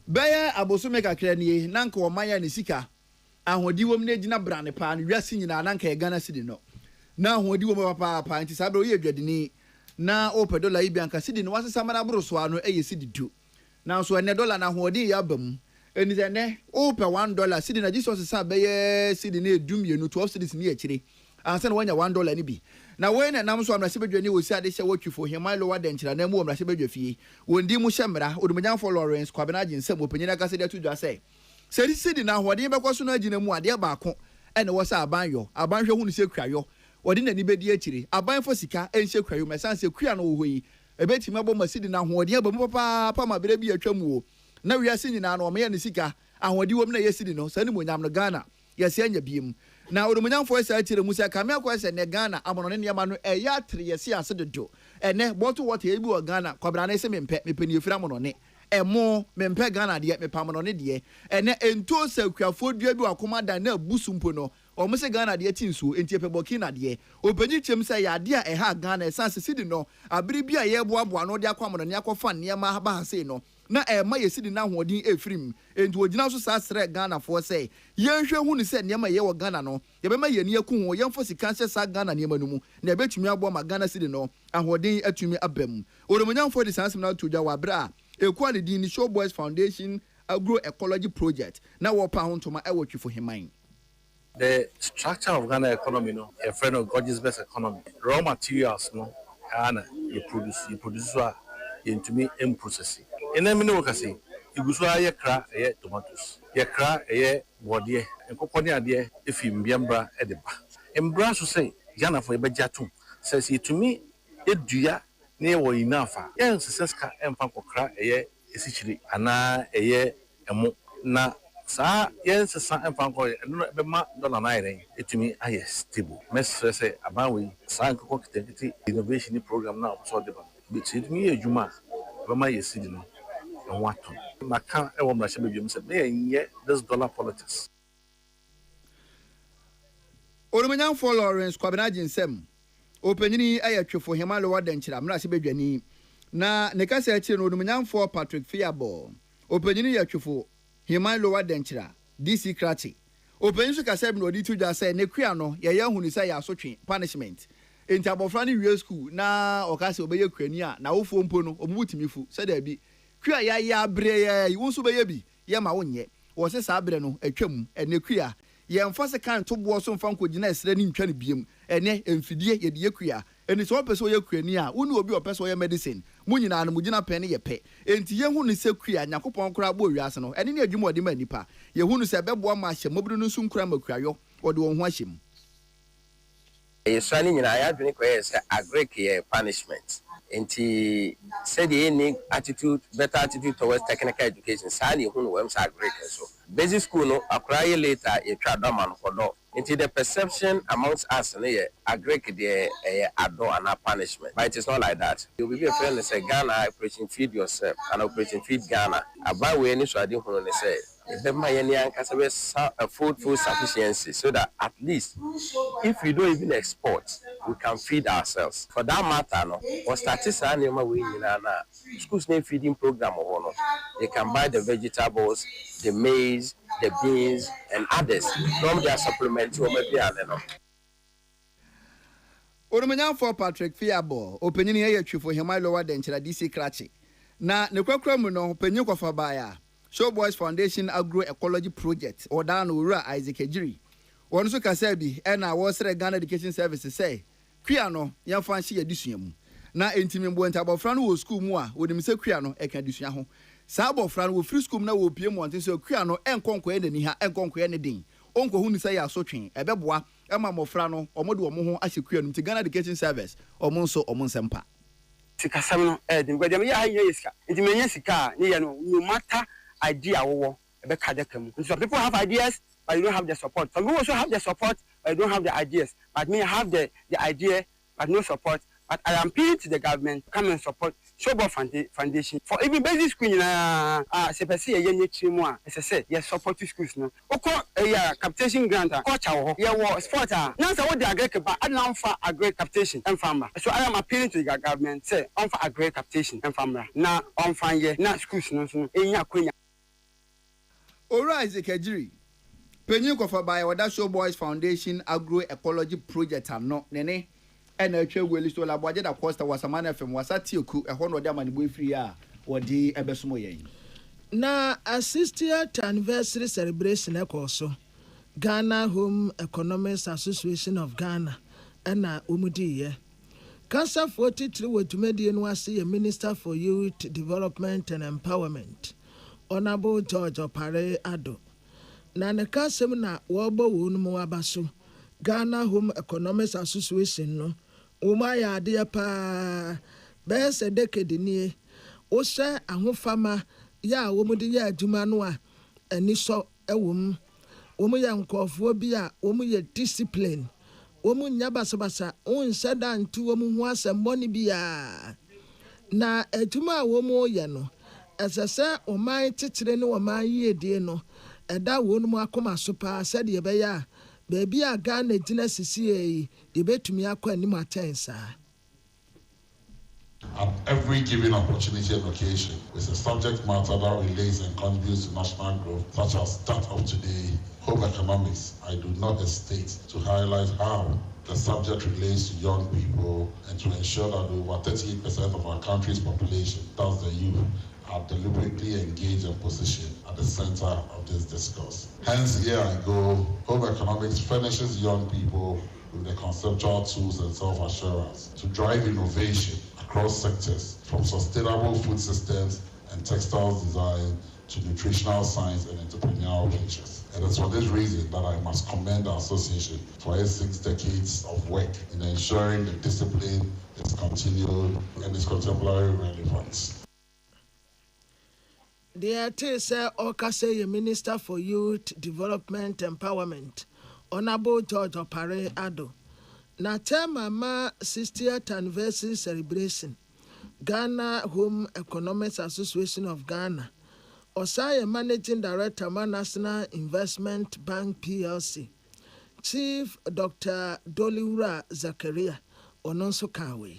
Speaker 2: bɛyɛ abosome kakra nie na nka ɔmanya ne sika ahodi wom na gyina brane paa no wiase nyina na nka ɛgana sidi no na ahodi wom papa nti saa bɛ oyɛ dwadini na o $1 ibi anka sidi no wasesa mana boroso ano ɛyɛ sidi 2 na so ɛne dollar na ahodi ya bam eni sɛ ne o pɛ $1 sidi na Jesus sa bɛyɛ sidi na edum yenu 12 cedis ni akyire ansa na wanya $1 ni bi na we na nam so amrase badwani wo si ade hye wotwifo hema lo wada nkyira na mu amrase badwa fie wondi mu hyemra odumanya for Lawrence kwabena aginsem opanyina kase de tudwa sɛ sedi na hode bɛkɔ na agina mu ade baako ɛne wo sa abanyo abanhwe hu ne se kwayo wode na ni bedi akyire abanfo sika enhye kwayo mesan se kua no wo hoyi ebeti mabɔ masidi na hode ba mu papa ma bere bi atwam wo na wiase nyina na ɔmeyɛ ne sika ahode wom na yɛsidi no sani mo nyam no Ghana yɛse anya biem na odumanyamfo esa atire mu se kame akwa se ne Ghana amono ne ma no ɛya atere yɛse ase dodo ɛne bottle water ebi wɔ Ghana kwabra na ese mepani efira mono ne ɛmo mempe Ghana de mepamono ne de ɛne ento sakuafo dua bi wakoma dan na busumpo no ɔmo se Ghana de tinsuo enti epebokina de opanyi kyem se ya de a ɛha Ghana esanse sidi no abiri bi a yɛboaboa no de akwamono ne akɔfa nneɛma ba ha sei no na ma yesidi na hoɔden efrim enti ogina so saa srɛ Ghana fo sɛ yɛnhwɛ hu ne sɛ nneɛma yɛ wɔ Ghana no yɛbɛma yɛni aku ho yɛmfo sika hyɛ saa Ghana nneɛma no mu na ebetumi aboa ma Ghana sidi no ahoɔden atumi abam odumanyamfo de sansem na todwa wa bra equality ni Show Boys Foundation Agroecology Project na wo pa ho ntoma e wo twifo heman.
Speaker 13: The structure of Ghana economy no a friend of God's best economy raw materials no Ghana you produce into me in processing ena me no kase iguso aye kra eye tomatoes ye kra eye bode enkokone ade efim biambra e de ba embra so say Ghana for ebejatum says to me edua ne wo inafa yen seseska emfa kokra eye esichiri ana eye emo na sa yen sesa emfa ko no be ma dollar na ire etumi aye stable mesre say abanwe sa nkoko kitekiti innovation program na so de ba bi etumi ejuma be ma yesidi no waton maka e wo mra shebedwum se me enye this dollar politics
Speaker 2: Orumanya for Lawrence kwabena aginsem opanyini ayatwefo hema lo wada nkyira mra shebedwani na ne kasa akire no orumanya for Patrick Fiabo opanyini yatwefo hema lo wada nkyira DC Krati opanyin so kasa bi no odi tudwa se ne kua no ye yahunu se ya asotwe punishment enti abofra ne wie school na okase obeye kuani a na wofo mpo no omubutimifu se da bi kua ya abre ya wonso be bi ye ma wonye wo se sa abre no atwam ene kua ye mfa se kan to bo so mfa nkogina esre ne ntwa ne biem ene emfidie ye de kua eni so pese ye kuani a woni obi opese ye medicine munyina no mugina pen ye pe enti ye hu ne se kua nyakopon kora bo wiase no ene ne adwuma ode ma nipa ye hu ne se bebo ma hye mobru no su nkura makuayo ode won ho ahyem
Speaker 14: Yeswani nyina ya dwene ko ye se agrek ye punishment enti said any attitude better attitude towards technical education sani hu no wem sa agrek so basic school no akra ye later ye twa do man kodo enti the perception amongst us no ye agrek the ado and punishment but it is not like that you will be a friend say Ghana operation feed yourself and operation feed Ghana about we any so ade hu no say the Mayanian food sufficiency so that at least if we don't even export, we can feed ourselves. For that matter, no, or statistics we schools name feeding program or no, they can buy the vegetables, the maize, the beans, and others from their supplement to maybe no.
Speaker 2: Orumanya for Patrick Fiabo, opinion here for him lower than DC Krachi. Na ne kwakwa mu no panyin kwafa baya. Show Boys Foundation Agroecology Project or down Ura Isaac Ejiri. One so kasa bi na wo sere Ghana Education Services say kua no yan fanshi adusua mu. Na entimi mbo ntabofra no wo school mu a wonim se kua no eka adusua ho. Sa abofra no wo free school na wo pie mu onte so kua no enkonko ne ni ha enkonko ne din. Onko hu ni say ya sotwen ebeboa ema mofra no omodo omo ho ahye kua no ti Ghana Education Service omo nso omo nsempa.
Speaker 15: Sikasam no dimgwadam ya haye sika. Ntimenya sika ne ye no matter idea wo ebe kadekam. Some people have ideas but you don't have the support. Some people also have the support but you don't have the ideas. But me have the idea but no support. But I am appealing to the government to come and support Showboard Foundation. For even basic school, sepasi yenye chimwa. Say yes, support schools no. Oko capitation grant, coach sport. Now so what the agric ba adnan for agric capitation and farmer. So I am appealing to the government say on for agric capitation and farmer. Now on fine na schools no so enya kwenya.
Speaker 2: Ora Isaac Ejiri. Penyin kofa by Wada Showboys Foundation Agroecology Project no nene and a trade well so la budget that cost was a man FM was at Tioku a honor dam and boy free or the Ebesumo yen.
Speaker 1: Na a 60th anniversary celebration also Ghana Home Economics Association of Ghana and Umudi ye. Cancer 43 with Median was a Minister for Youth Development and Empowerment. Honorable George Opare Ado. Na ne kasem na wobo wonu mu abaso Ghana Home Economics Association no uma ya ade pa be se decade nie wo hwe ahofama ya wo mu de ya adwuma no a ani so ewom wo mu ya nkofo bi a wo mu ya discipline wo mu nya basabasa unse da ntu wo mu ho asemmɔ ne bia na adwuma wo mu ye no esese o man titire ne wo man yiedie no eda wonu mu akoma so pa said ye be ya baby a Ghana gina sisi ye betumi akwa anim atensa.
Speaker 8: At every given opportunity and occasion, with a subject matter that relates and contributes to national growth, such as that of today, home economics, I do not hesitate to highlight how the subject relates to young people and to ensure that over 38% of our country's population, that's the youth, are deliberately engaged and positioned at the center of this discourse. Hence, here I go, home economics furnishes young people with the conceptual tools and self-assurance to drive innovation across sectors, from sustainable food systems and textiles design to nutritional science and entrepreneurial ventures. And it's for this reason that I must commend the association for its 6 decades of work in ensuring the discipline is continued and its contemporary relevance.
Speaker 1: The say Okase Minister for Youth Development Empowerment, Honorable George Opare Ado. Na tema ma 60th anniversary celebration, Ghana Home Economics Association of Ghana, Osaya Managing Director ma National Investment Bank PLC, Chief Dr. Doliura Zakaria, Ononso Kawe.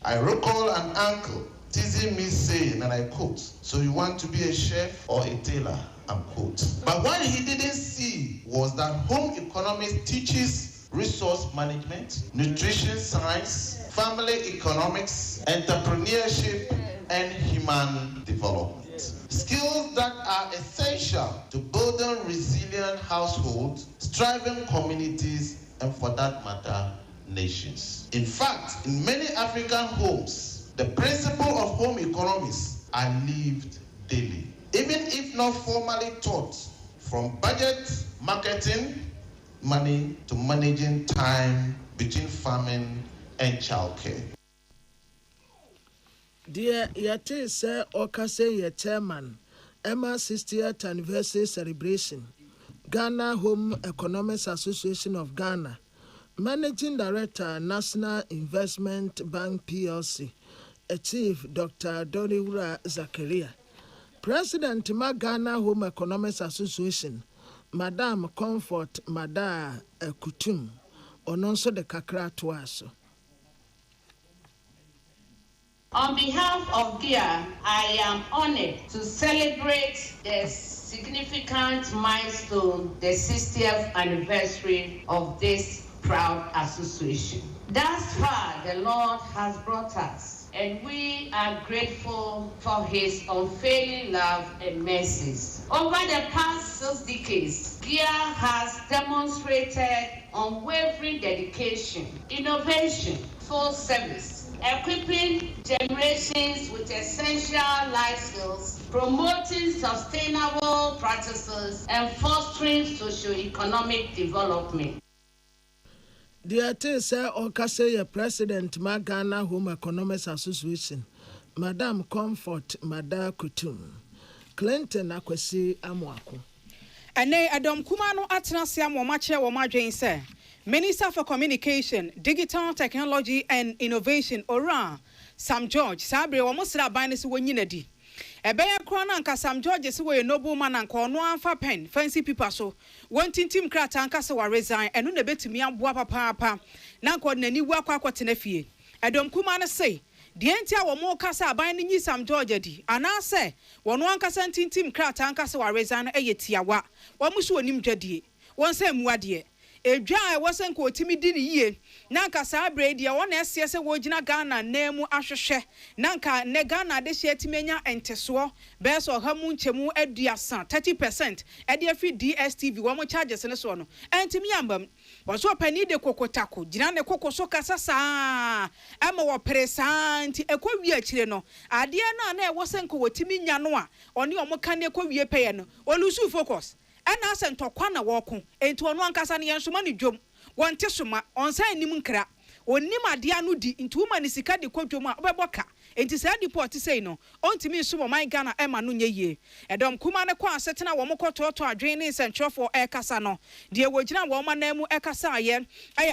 Speaker 16: I recall an uncle teasing me saying, and I quote, "So you want to be a chef or a tailor?" unquote. But what he didn't see was that home economics teaches resource management, nutrition science, family economics, entrepreneurship, and human development. Skills that are essential to building resilient households, thriving communities, and for that matter, nations. In fact, in many African homes, the principle of home economics are lived daily, even if not formally taught, from budget, marketing, money to managing time between farming and childcare.
Speaker 1: Dear Yate say Okase ye chairman, Emma 60th anniversary celebration, Ghana Home Economics Association of Ghana, Managing Director, National Investment Bank PLC, Chief Dr. Doliura Zakaria, President Ghana Home Economics Association, Madam Comfort Mada Kutum, Ononso de Kakra Tuaso.
Speaker 17: On behalf of GIA, I am honored to celebrate the significant milestone, the 60th anniversary of this proud association. Thus far, the Lord has brought us, and we are grateful for his unfailing love and mercies. Over the past 6 decades, GIA has demonstrated unwavering dedication, innovation, full service, equipping generations with essential life skills, promoting sustainable practices, and fostering socio-economic development.
Speaker 1: The Ate say Okase President Ghana Home Economics Association, Madam Comfort Mada Kutum, Clinton Akwesi Amwako.
Speaker 6: Ene Adam Kumano Atnasia Momache Womadjane say, Minister for Communication, Digital Technology and Innovation, Ora, Sam George sabre wo mo sra ban ne se wonyina di ebeye kro na nka Sam George se we noble man nka ono anfa pen fancy people so wontintim krata nka se wa resign eno na betumi aboa papa na nka nani wu akwakote na fie edom kuma na say de entia wo mo kasa ban ne nyi Sam George di ana se wono ankasa ntintim krata nka se wa resign eyetiawa wo muso onim dwadie won se muade edwa e wosen ko otimi di ni yie nanka saa bredi ya wona ese se wogina Ghana nemu ahwehwe nanka ne Ghana de hye timenya enteso be so hamu nchemu aduasa 30% e de afi DSTV wo mo charges ne so no entimi ambam wo so pani de kokotako gina ne kokoso kasa saa ama wo presa nti ekwawi akire no ade na e wosen ko otimi nya no a oni omo kan ekwawi peye no olusu focus ana asentokwa na woko enti ono ankasa ne yensoma ne dwom wonte soma onsan nim nkra onim ade anu di enti woma ne sika de kwadwom a obeboka enti saa deport sei no ontimi nsomo man Ghana ema no nyeye edom kuma ne kwa asetena wo mokototo adwen ne sentrofo ekasa no de wogina wo manam ekasa aye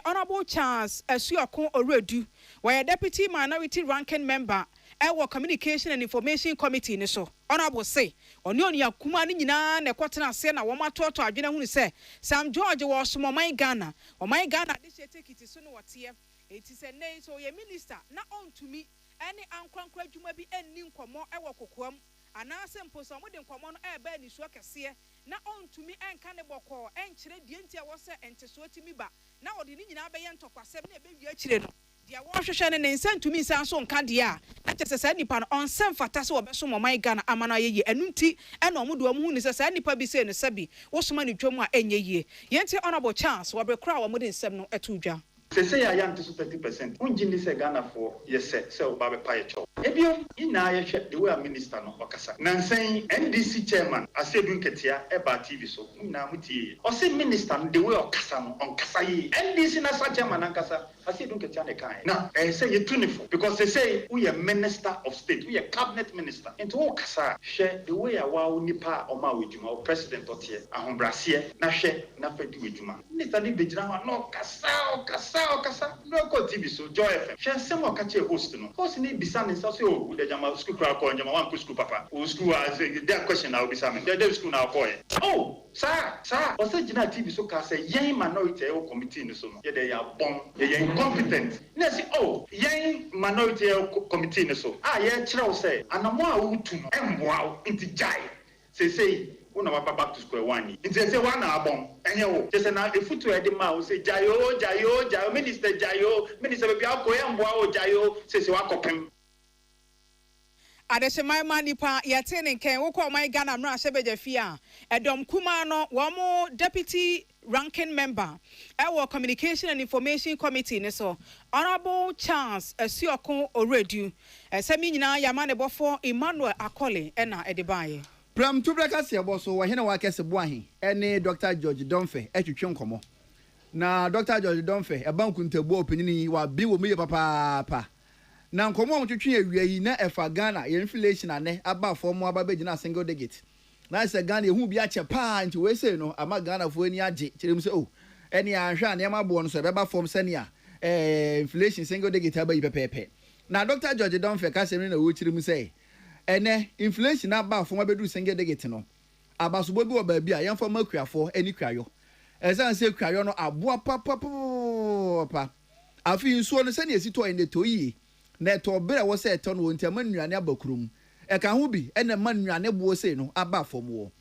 Speaker 6: honorable Charles Asuokon Oredu where deputy minority ranking member Ewo Communication and Information Committee ne so honorable say oni akuma ni nyina na kwotena ase na wo matoto adwena hu ni se Sam George wo somo man Ghana de she take it so no wote eti se nei so ye minister na ontumi ene ankwankwa adwuma bi enni nkomo ewo kokoam anase mposo mo de nkomo no eba ni so kese na ontumi enka ne boko enkyere die ntia wo se enteso timi ba na odi ni nyina be ye ntokwasem na ebe wi akire no dia wo hwehwe ne nsantumi nsan so nka dia na kyese sa nipa no onsem fata se obeso mo man Ghana amana yeye enunti ena omo do omo hu ni se sa nipa bi se no sabi wo soma ne dwom a enyeye yenti honorable chance wo brekra wo mo de nsem no etudwa
Speaker 5: say I am to 30%. Unjini se Ghana for yes, say Obabe Payecho. Ebio, ina ye the way a minister no Okasa. Nansen NDC chairman, I say Dunketia, Eba TV so, na muti. Or say minister the way Okasa no on Kasai. NDC na sa chairman Ankasa, I say Dunketia ne kai. Now, I say you tuniful because they say we are minister of state, we are cabinet minister. And to Okasa, share the way a wa nipa o ma wijuma or president otie, a hombrasie, na share na fedi wijuma. Minister ni bejina no Kasa. Okasa no ko TV so Joy FM she sem o kache host no host ni bisa ni so o de jama school kra ko jama wan school papa o school as there question na obisa me there school na ko oh sir o say jina TV so ka say yen minority e committee ni so no ye de ya bon ye incompetent na say oh yen minority committee ni so ye kire o say anamo a wo tu no emboa inti jai say una wa back to square one. It say one abon. Enye just na the foot e dey ma say jayo minister be akoya mboa o jayo say wa kopem.
Speaker 6: Adeshemai manipa yatene nken wo ko man Ghana mra sebeje fia edom kuma no wo mo deputy ranking member Ewo Communication and Information Committee ne so honorable Charles Asuokon Oredu semi nyina yamane bofo Emmanuel Akole na edibaye
Speaker 2: Pram tubraka se boso wo hene wa kese boahin ene Dr. George Domfe etwetwe nkomo na Dr. George Domfe e banku ntabu opinini wa bi wo meye papa na nkomo mo twetwe awia yi na efa Ghana ye inflation ane aba form aba begina single digit na se Ghana ehu bi ache pa nti we say no ama Ghana fo ani age kirem se oh ene anhwa na ma bo no so beba form senia inflation single digit aba yi pepepe na Dr. George Domfe ka se na wo kirem say ene inflation aba fo abedu single digit no abasobo bi wo ba bi a yemfa makuafo ani kwayo esan se kwayo no aboa papa afi nsuo no se ne esito ene toyi na to bere wo se eto no wontia manuane abakurum e ka ho bi ene manuane bo se no aba fom wo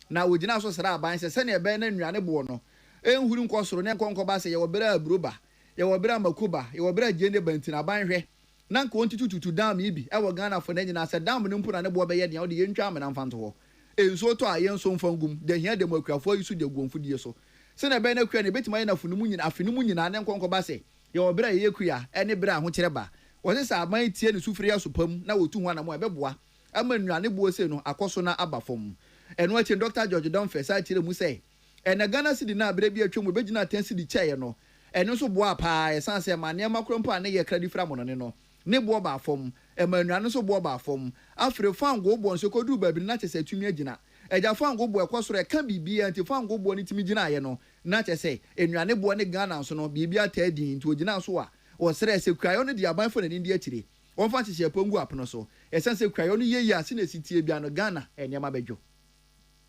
Speaker 2: na wogina so sra aban se ne ebe na nuane bo no enhuru nkosoro ne nkonko ba se ye wo bere abroba ye wo bere makuba ye wo bere jende bantina ban hwe na nko ontututu dam ibi e wo Ghana fo na nyina se dam no mpuna ne bo be ye de wo de yentwa amena mfanto ho enso to a yenso mfangum de hia de makuafo yisu de gomfudie so se na be na kua ne betima ye na funumu nyina afenumu nyina ne nkonko ba se ye wo bere ye kua ene bere ho kire ba wo se sa aban tie ne sufiri asopam na wotu ho anamo ebeboa ama nuane bo se no akoso na abafom eno achi Dr. George Domfe sa kire mu se ene Ghana city na bere bi atwom begina 10 city chair no eno so boa pa esan se ma ne makrompo ane ye kredi fra mo no ne no ne bo ba fom emanuane so bo ba fom afre fango bo nso kodu ba bi na chese tumi agina eja fango bo ekosoro eka bibia nti fango bo ni timi gina ye no na chese enuane bo ne Ghana so no bibia ta din nti ogina so a wo sere se kwayo ne di aban fo na ndi akire wɔn fa hyehyɛ pongu apono so ɛsɛn sɛ kura yɛ no yie ase na esitie bia no Ghana ɛnneɛma bɛdwo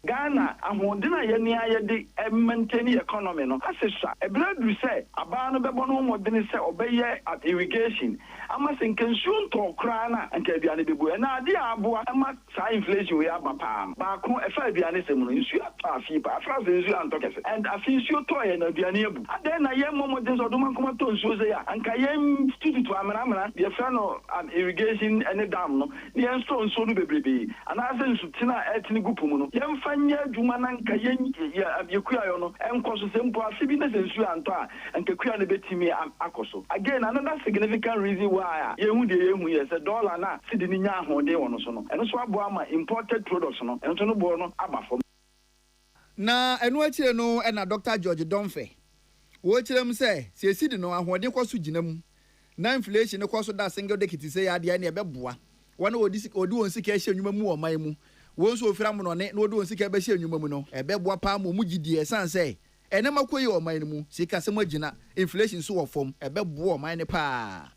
Speaker 18: Ghana ahoɔden a yɛne ayɛde maintain economy no asesa ebere du sɛ abaa no bɛbɔ no mmɔden sɛ ɔbɛyɛ irrigation ama sɛ nkansuo ntɔkora na nka aduane bɛbu ɛna ade a aboa ama saa inflation wei aba paa baako ɛfa aduane sɛ mu no nsuo atɔ afei pa afra sɛ nsuo antɔ kɛsɛ and afei nsuo tɔɔyɛ na aduane abu adɛn na yɛn mmɔden sɛ ɔdoma nkɔma tɔ nsuo sɛ a anka yɛn tututu amenamena yɛfrɛ no irrigation ne dam no ne yɛn store nsuo no bebrebe anaasɛ nsutena a ɛtene gu po mu no yɛmfa nyɛ adwuma na nka yɛkuayɔ no ɛnkɔ so sɛ mpo afe bi na sɛ nsuo antɔ a nka kua no bɛtumi akɔ so again another significant reason why yɛhu deɛ yɛhu yɛ sɛ dollar na sidi ne nya ahoɔden wɔ no so no ɛno so aboa ma imported products no ɛno so no boɔ no aba fam
Speaker 2: na ɛno akyire no ɛna Dr. George Domfe wo kyerɛ m sɛ esi di no ahoɔden kɔ so gyina mu na inflation kɔ so da single decade sɛ yɛ adeɛ ne ɛbɛboa wɔn odi wɔn sika ɛhyɛ nnwuma mu wɔ man mu wɔn so ofira mu no ne odi wɔn sika ɛbɛhyɛ nnwuma mu no ɛbɛboa paa mu gyidie ɛsan sɛ ɛnɛma kɔ yi wɔ man mu sika sɛ mo gyina inflation so wɔ fam ɛbɛboa man ne paa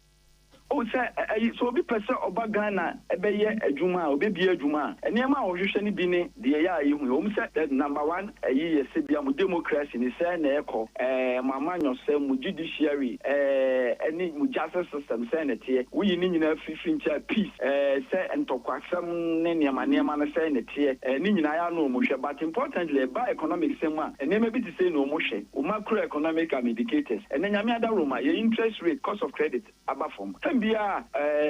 Speaker 18: o sɛ so obi pɛ sɛ ɔba Ghana ɛbɛyɛ adwuma a obɛbie adwuma a nneɛma a ɔhwehwɛ no bi ne deɛ yɛ a yɛhu wɔn sɛ number 1 yɛ sɛ bia mo democracy ne sɛ na ɛkɔ mo amanyɔsɛ mo judiciary ɛne mo justice system sɛ na teɛ woyi ne nyinaa fifi nkyɛn peace sɛ ntɔkwasɛm ne nneɛma no sɛ na teɛ ne nyinaa yɛ ano mo hwɛ but importantly ba economic sɛm a nneɛma bi te sɛ na ɔmo hwɛ o macroeconomic indicators ɛnɛ nyame ada roma yɛ interest rate cost of credit aba fam bia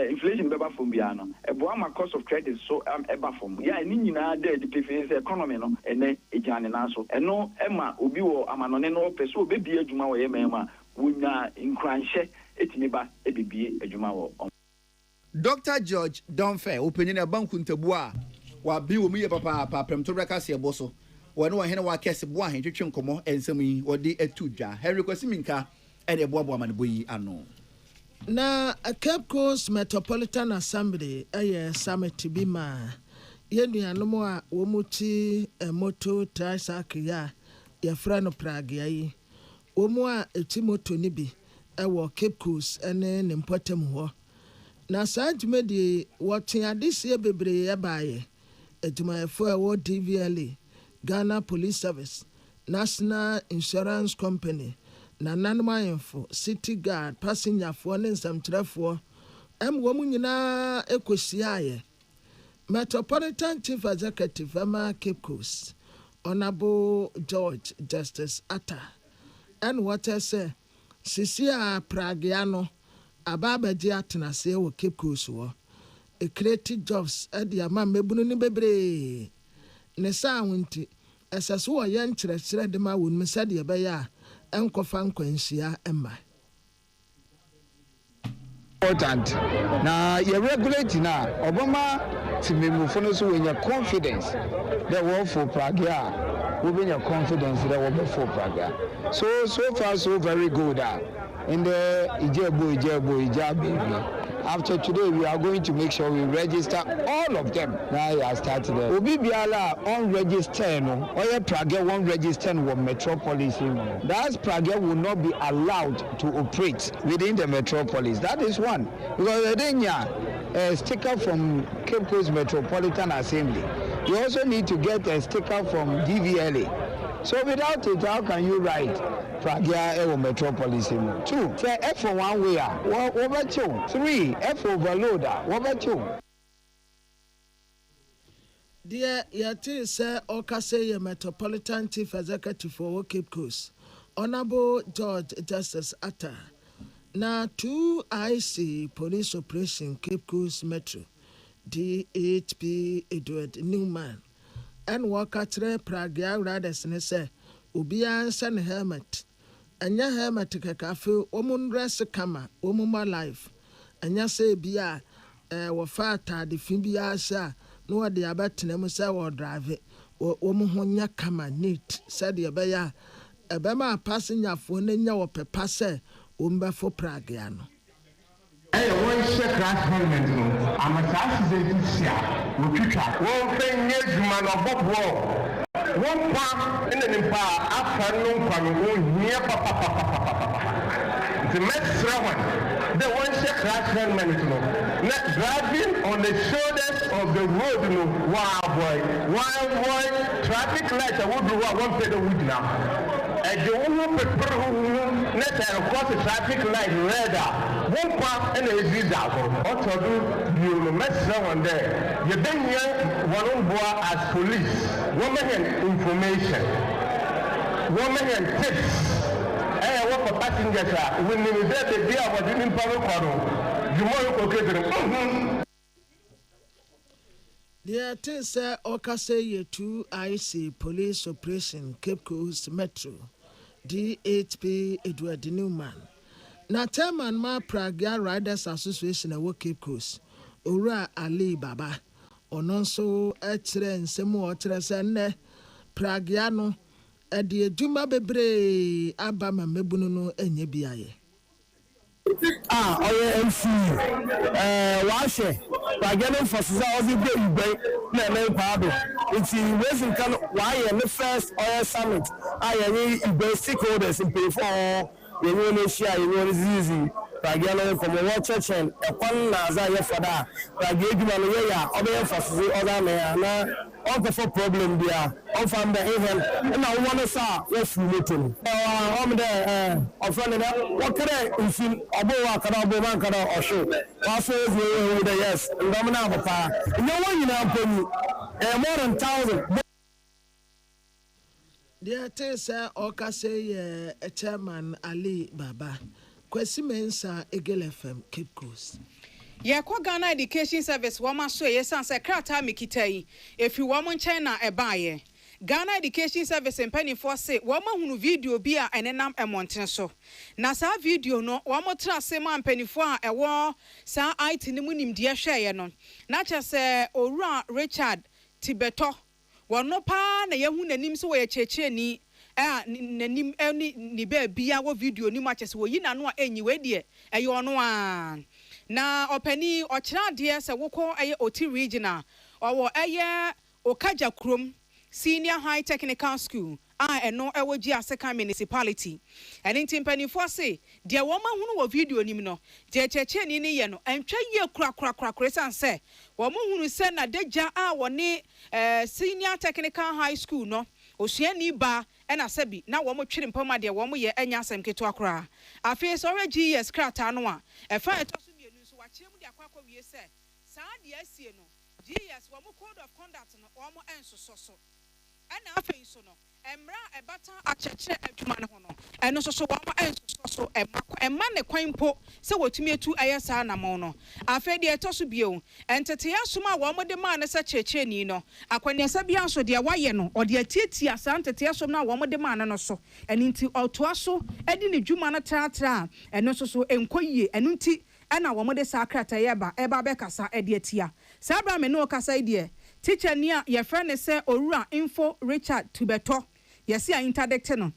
Speaker 18: inflation beba from bia no eboa ma cost of credit so eba from ya ni nyina da di preference economy no ene ejane na so eno ema obi wo amanone no pese obebie adwuma wo ye mema wonya nkranhye etimi ba ebibie adwuma wo
Speaker 2: Dr. George Domfe openye na banku ntabu a wa bi wo mu ye papa premto breka se ebo so wo ne wo hene wa kese bo ahen twetwe nkomo ensam yi wode atu dwa Henry Kwasiminka ene ebo amanebo yi ano
Speaker 1: na Cape Coast Metropolitan Assembly summit bi ma yenuanom a womuti moto tricycle ya yefra no Prague yi womu a eti moto ni bi Cape Coast ene ne mpotem ho na sanjime di wotin adise bebre baaye adwumayefo a DVLA Ghana Police Service National Insurance Company na nanmayefo city guard passenger for ne nsamkyerɛfoɔ wo mu nyinaa ekosiaye Metropolitan Chief Executive ama Cape Coast Honorable George Justice Atta and what I say sisia Pragiano ababaji atenase wo Cape Coast wo creative jobs ade ama mebunu ni bebre ne sa wonti esaso wo yɛ nkyerɛkyerɛ de ma won mesade yɛbɛyɛ a enkofa nkwanhyia emma
Speaker 11: important na you regulate na obama timemufo no so we nya confidence that we for Pragia we be confidence that we for Pragia so far so very good in the Ijebo baby. After today, we are going to make sure we register all of them. Now you are starting there. Obi biala on register no. Oya Prague won't register one metropolis. That Prague will not be allowed to operate within the metropolis. That is one. Because then a sticker from Cape Coast Metropolitan Assembly. You also need to get a sticker from DVLA. So without it, how can you write Pragia Ewo Metropolis? 2, say F for one way, what about you? 3, F overload, what about you?
Speaker 1: Dear Yati say Okase Metropolitan Chief Executive for Cape Coast, Honorable George Justice Atta. Now 2 IC Police Operation Cape Coast Metro, DHP Edward Newman. And wakatre Pragia riders ne say ubia san helmet anya helmet kakafe omun dress kama omuma life anya say bia wo fata de fin bia sha no de abatena mu say wo drive omu honya kama neat said de be ya ebema passenger fo na nya wo pepa say ombefo Pragia no
Speaker 19: one share crash helmet no amasa se Wotwitwa won fenye dwuma no bobo won pa ene nimpa afa no nkwa no hia papa the next one, the one share crash helmet, not driving on the shoulders of the road, wow boy, traffic lights, I would do one pedal wood now. And the woman net across the traffic light red, one part and a disaster. What to do, you mess someone there. You been here, one boy as police, woman and information, woman and tips. I work for passengers, when you get the deal about the Impano, you want to get
Speaker 1: the things Okase 2IC Police Operation Cape Coast Metro DHP Edward Newman. Na Chairman Ma Pragia Riders Association at Cape Coast Ura Ali Baba Ononso Etren Semo Tresene Pragiano Edi Juma Bebre Abama Mebuno Enyebiaye.
Speaker 20: MC washe Pragiano for Suza Ube na Pado. It's Western Can why the first oil summit. I am stakeholders in pay for the Indonesia, easy. Pragiano from the World Church and upon Nazaya Fada. Pragiano, other for other man. All the problem there, all from the even, and I want to say, yes, we meeting. I'm there, I'm friendly. What can I see? About Canada or show. Also, yes, and I'm now, Papa. No one in our penny, more than 1,000.
Speaker 1: There is Okase Chairman Ali Baba. Kwesimensa Egel FM Cape Coast.
Speaker 6: Yekwa Ghana Education Service wama so yesan se krata mikitai efi wamo China ebaye Ghana Education Service mpanifo se wama hunu video bi a enenam emonten so na sa video no wamo tra se ma mpanifo a ewo sa IT ni mu nimde hweye no na cha se Owura Richard Tibeto wono pa na yehu nanim so ye cheche ni nanim ni ba bia wo video ni ma cha se wo yi na no a enyi we de eyo no a na opani ochira de se woko eye oti regional owo eye Okaja Krom Senior High Technical School eno ewo gi Akan municipality eni timpani fo se de wo ma hunu wo video nim no je cheche ni ye no entwa ye kura san se wo mo hunu se na deja wo ne Senior Technical High School no osua ni ba ena sabi na wo mo twiri mpama de wo mo ye enya asem keto akora afi so regi yes krata no a efa etoso mienu so wachire mu de akwa wie se saa de asie no GS wo mo code of conduct no wo mo ensoso ena afi so no emra ebata acheche adwuma ne ho no eno so wo mo ensoso emma ne kwanpo se wotumi etu ayesa na mo no afi de etoso bio entete asoma wo mo de ma ne se cheche ni no akwanesa bia so de waye no o de atiatia sa entete asom na wo mo de ma ne no so eninti otoa so edi ne dwuma na tratra eno so enkoyie eno nti ana wo mo de sakrata yeba eba be kasa edi atia sabra me no kasa edi teacher nia ye friend se Owura Info Richard Tibeto yesi a interdict no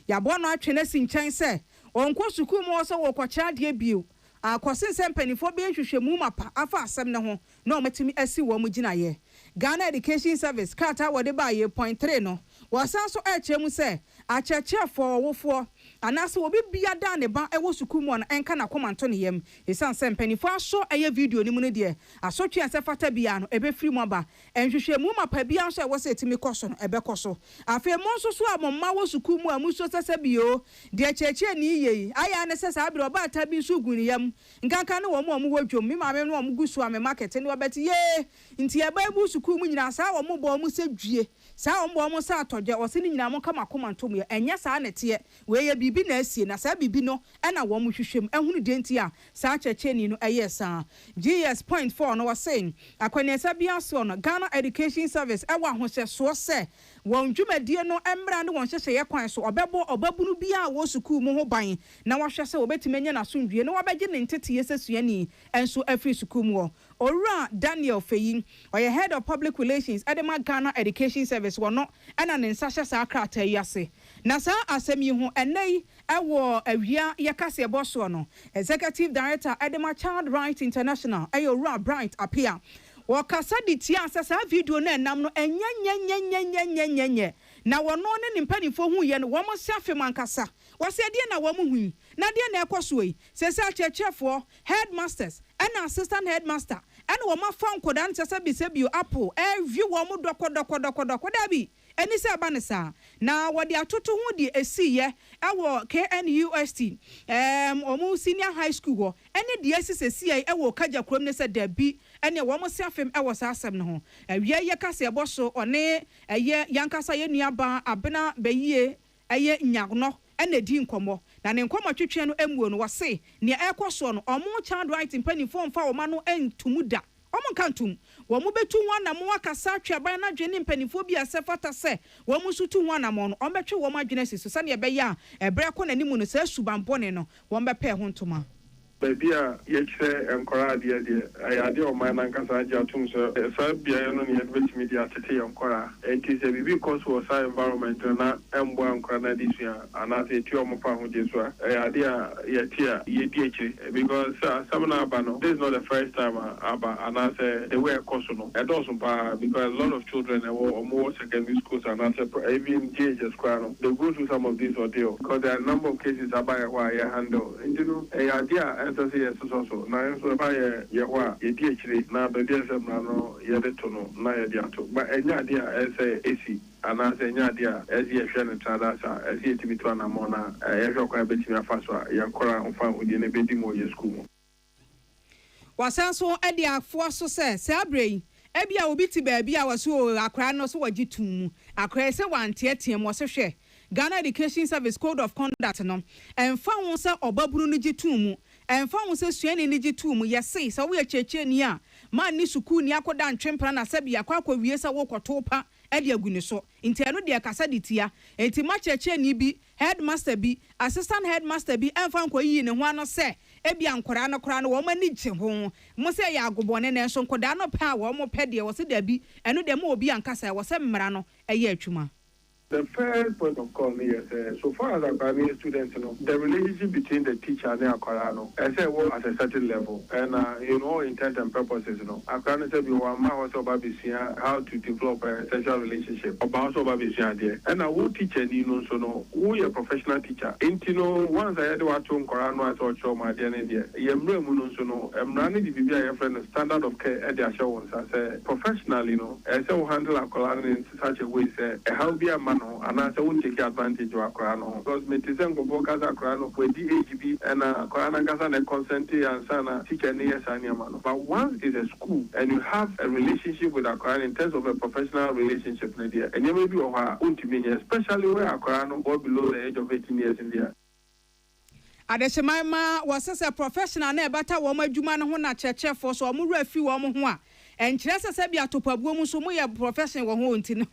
Speaker 6: ya bo no atwe si nchen se onko suku mu so wo kwacha de bio akwose se mpanifo be hwehwemu mapa afa asem ne ho na omatimi asi wo mu gina ye Ghana Education Service kata wo de ba ye 0.3 no wasan so mu se acheche for wofo anase obi bia da ne ba ewo suku mu na enka na komanto ne yam esan se mpanifo aso eye video ni mu ne de asotwe ase fata bia no ebe free mu ba enhwehwemu mapa bia so ewo se etimi koso no ebe koso afi mo nso so amomma wo suku mu amuso sese bio de cheche ni yei aya ne sese abiro ba ta bi so guni yam nkanka ne wo mo wadwom mi ma me no mo gusu ame market ne wobeti ye nti eba ebu suku mu nyina sa wo mo bo mo se dwie sa wo mo sa atodje wo se ni nyina mo kama komanto mu enya sa na tie we ye bibi na asie na sa bibi no na wo mo hwehwem ehunu de nti a sa cheche ni no sa GS 0.4 no was saying akwanesa bia so no Ghana Education Service ewa ahose so se won dwumadie no emra ne won hyehye ye kwan so obabunu bia wo suku mu ho ban na wahwe se obetime na sondwie no wabegye ne ntete yesesuani enso afri suku mu Owura Daniel Feyi oye head of public relations Edema Ghana Education Service wono ana ne nsahye sa krata yase na sa asem yi ho enei ewo awia yakase boso no executive director Edema Child Right International Owura Bright appear wakasa di tia sasa video na nam no enyenyenyenyenyenyenyenye na wono ne nimpanifo hu ye no wo mo siafem ankasa wo se de na wo mo hu na de na ekoso yi se achechefo headmasters and assistant headmaster and wo ma fa nkoda ntese bi se bio apple view wo mo doko da bi eni se aba ne sa na wo de atoto hu de esiye ewo KNUST omu senior high school ho eni de esisesiye ewo kaja krom ne se da bi ene wo mo siafem ewo sa asem ne ho awie ye kase eboso one eye yankasa ye nuaba abena beyie eye nyagno ene di nkomo na ne nkomo twetwe no emuo no wose ne ekoso no omo child right mpanifo mfa wo ma no entumuda omo kantum wo mo betu ho na mo akasa atwaban na dwene mpanifo bi asefata se wo mo sutu ho na mo no ombetwe wo ma dwene siso sa ne ebeya ebre ko na nimu no sa subambone no wo mbepe ho ntoma
Speaker 21: Babia yekse enkora de ayade o man nankasa agya tum so sa bia no ne yebet media tete enkora enti se bibi cause was environment na embo enkora na disua ana se ti o mo fa ho de so ayade a yetia yedi echi because some na aba no this is not the first time aba ana se the way course no e do so pa because a lot of children more secondary schools and even JHS no they go through some of these ordeal because there are a number of cases about why I handle and you know ayade so na so ba ye wa ye di echire na ba di asem na no ye de to no na ye di ato ba enya de a ese esi ana se enya de a esi ye hwe ne tada sa esi etimi to na mo na ye hwe kwa betimi afa so a ye kora mfa hudi ne bedi mo ye school mo
Speaker 6: wasanso e de afo so se abrei ebia obi ti ba bia waso akra no so wagitum akra se wante atie mo se hwe Ghana Education Service Code of Conduct no emfa ho se obaburu no gitumu emfa ho se suani ni gitumu yesi se wo cheche ni a man ni suku ni akoda ntwempra na sabi akwa wie se wo kotopa e de aguni so nti eno de kasa ditia enti ma cheche ni bi headmaster bi assistant headmaster bi emfa nko yi ne ho ano se ebia nkora no kora no wo mani gye ho mo se ya agobone ne so nkoda no pa wo mo pede wo se da bi eno de mo obi ankasa wo se mmara no eye atwuma.
Speaker 21: The first point of call me is so far as Akara students, the relationship between the teacher and the Akara, I say well at a certain level, and intent and purposes, Akara said we want how to develop a sexual relationship about there. And I will teach and who a professional teacher. Once I had to watch on Korano, I saw show my DNA. I'm running the friend standard of care at the assurance. I say professionally, I say handle Akara in such a way, say how be a man. And I won't take advantage of Akrano because Metizengo Bokas Akrano with DHB and Korana Gasan and Consenti and Sana teacher near Sanyamano. But once it's a school and you have a relationship with Akrano in terms of a professional relationship, and you may be of her own to me, especially where Akrano go below the age of 18 years in there.
Speaker 6: Adeshemaima was a professional nebata woman Juman Hona Church for so Mura few woman. And Chesa Sabia to Pabumu so moya profession wa ho ntino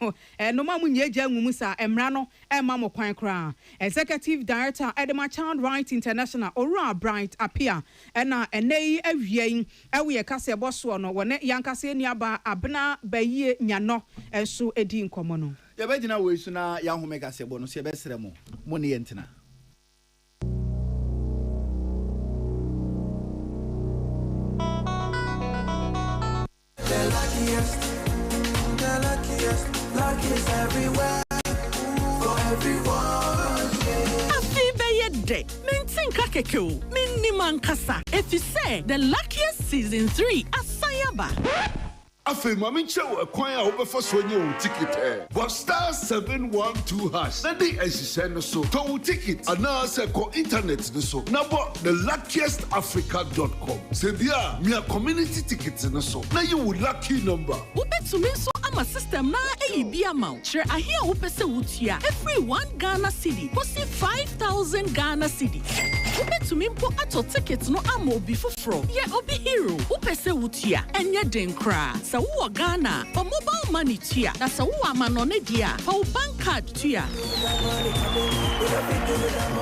Speaker 6: no ma munye gya ngumusa emra no e ma mo kwan kra executive director Edema Child Right International Ora Bright appear na enei awie ewe kase boso no wone yankase niaba abena bayie nyano enso edi nkomo no
Speaker 2: ye bagina we su na ya ho mega se bo no se be sere mo ne yentina
Speaker 22: luckiest everywhere, for everyone. Happy birthday, Mintin Kakeko, Minni Mankasa. If you say the luckiest season 3, Asayaba.
Speaker 23: Afe mami chew a kwanya over for swing ticket. But star 712 hash. Then the SSN so to ticket. And now say ko internet so. Now but the luckiestafrica.com. Say there me a community tickets so. Now you would lucky number.
Speaker 22: Ube to me so I'm a system na be amount. Sure I hear upe se wutia. Every 1 Ghana cedi. Kosi 5,000 Ghana cedi. Ube to me po ato tickets no amo be for fro. Ye obi hero. Upe se wutia. Enye den kra. Sa wo Ghana for mobile money tia na sa wo amanone dia for bank card tia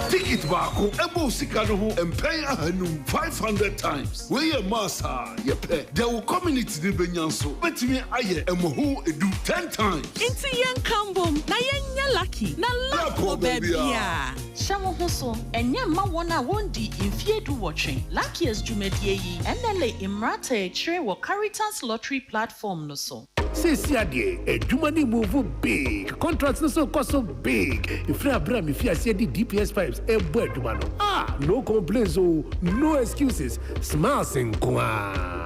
Speaker 23: ticket baako ebo sika no ho empay ahanum 500 times we ye massa ye pay there will community de benyanso betimi aye emoho edu 10 times
Speaker 22: inti yen kambom na yen lucky na luck bebia shawo ho so enye ma wona wondi infiedu watching luckiest jumedie yi enele imrata chire wo Caritas lottery platform no so
Speaker 4: Say adie, edwuma move big. Contracts no so cost so big. If you abram if you see the DPS pipes, edwuma no. No complaints no excuses. Smiles and kwa.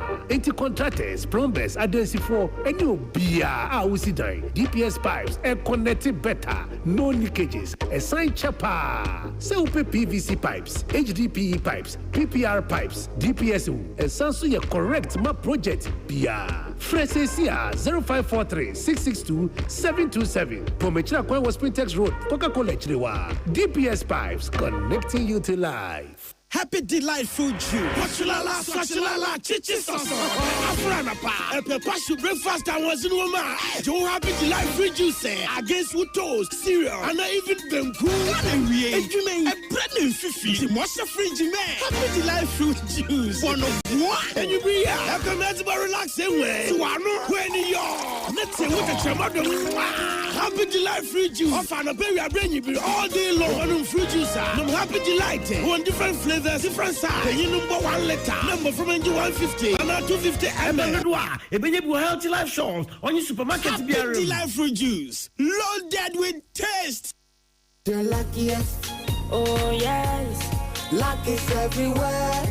Speaker 4: Contractors, plumbers, agency for any obia we see DPS pipes connected better, no leakages, a sign chapa. Say PVC pipes, HDPE pipes, PPR pipes, DPSO, and Sansu your correct my project. Bia. Fresh ACR 0543 662 727. Pomechina Kwan was Sprintex Road, Coca-Cola Chilewa. DPS pipes connecting you to life.
Speaker 7: Happy delightful June. Swachilala, chichi soso. Afrana pa. Pashu breakfast and was in woman. Joe happy delightful juice against with toast, cereal, and even them cool. And we ain't you mean a bread and fifi. What's the fridge man? Happy delightful juice. One of what? And you be here. I come out to relax anyway. So I know when you're. Let's say what the chamber. Happy delightful juice. I found a baby I bring you all day long. One fruit juice. I'm happy delight. One different flavor. Different size. You number 1 liter. Number from 150 and 250 ml. A healthy life shows on your supermarket. Happy life fruit juice. Loaded with taste.
Speaker 9: The luckiest. Oh yes. Luck is everywhere.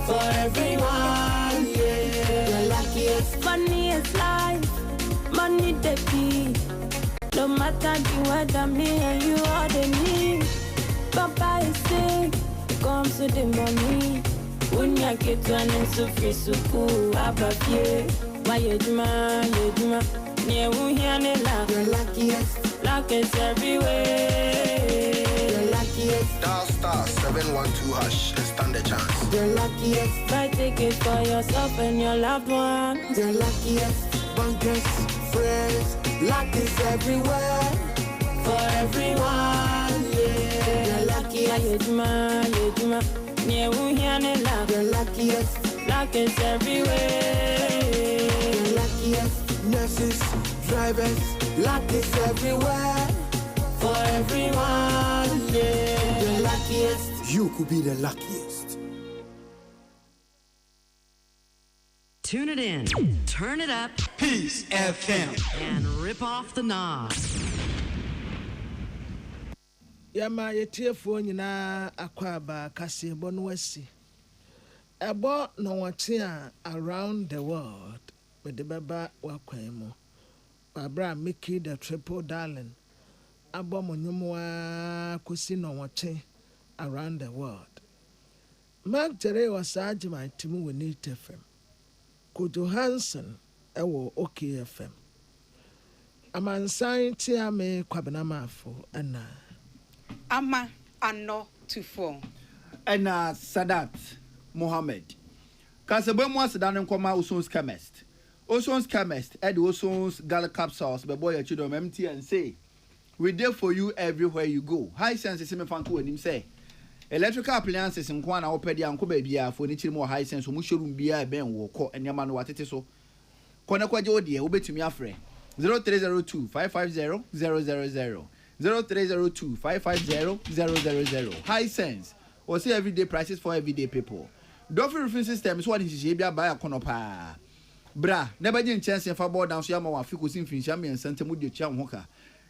Speaker 9: For everyone. Yeah. The luckiest. Money is life. Money the key. No matter the weather, me and you are the need. Papa is sick. Comes to the money. When you get to an answer free suku, abapie. Why you demand, near Wuhianela. You're luckiest. Luck is everywhere. You're luckiest.
Speaker 24: Dial star 712 hash and stand a chance.
Speaker 9: You're luckiest. Buy tickets for yourself and your loved ones. You're luckiest. Bunkers, friends. Luck is everywhere. For everyone, yeah. You're lucky, you're luckiest. Luck is everywhere. You're luckiest. Nurses, drivers, luck is everywhere. For everyone, yeah. You're luckiest.
Speaker 25: You could be the luckiest.
Speaker 26: Tune it in, turn it up,
Speaker 25: Peace FM,
Speaker 26: and rip off the knob.
Speaker 1: Yama yetiefuo nyinaa akwaba kasebo no wasi. Ebo no watia around the world with the baba wakwemo. Babra Mickey the triple darling. Abo monyumwa kusi no wati around the world. Mark Tere was my timu we need FM. Kujo Hansen ewo OK FM. Amansan tia me kwabena mafo ana.
Speaker 6: Ama ano to 4.
Speaker 2: And Sadat Mohammed. Kasabwe mo Sadan nkoma Osons chemist. Osons chemist ed Osons gala capsules be boy children empty and say we there for you everywhere you go. High sense se me fanko anim say electrical appliances nkwa na opedi anko ba bia fo ni chiri mo high sense mo showroom bia ben wo ko enema no watete so. Kona kwaje odie wo betumi afre 0302 550 000 0302 550 000. High sense. Or say everyday prices for everyday people. Dolphin roofing system is what is here by a conopa. Bra, never did chance and for board down Yama or Ficus in Fincham and Santa Mudia Cham Hoka.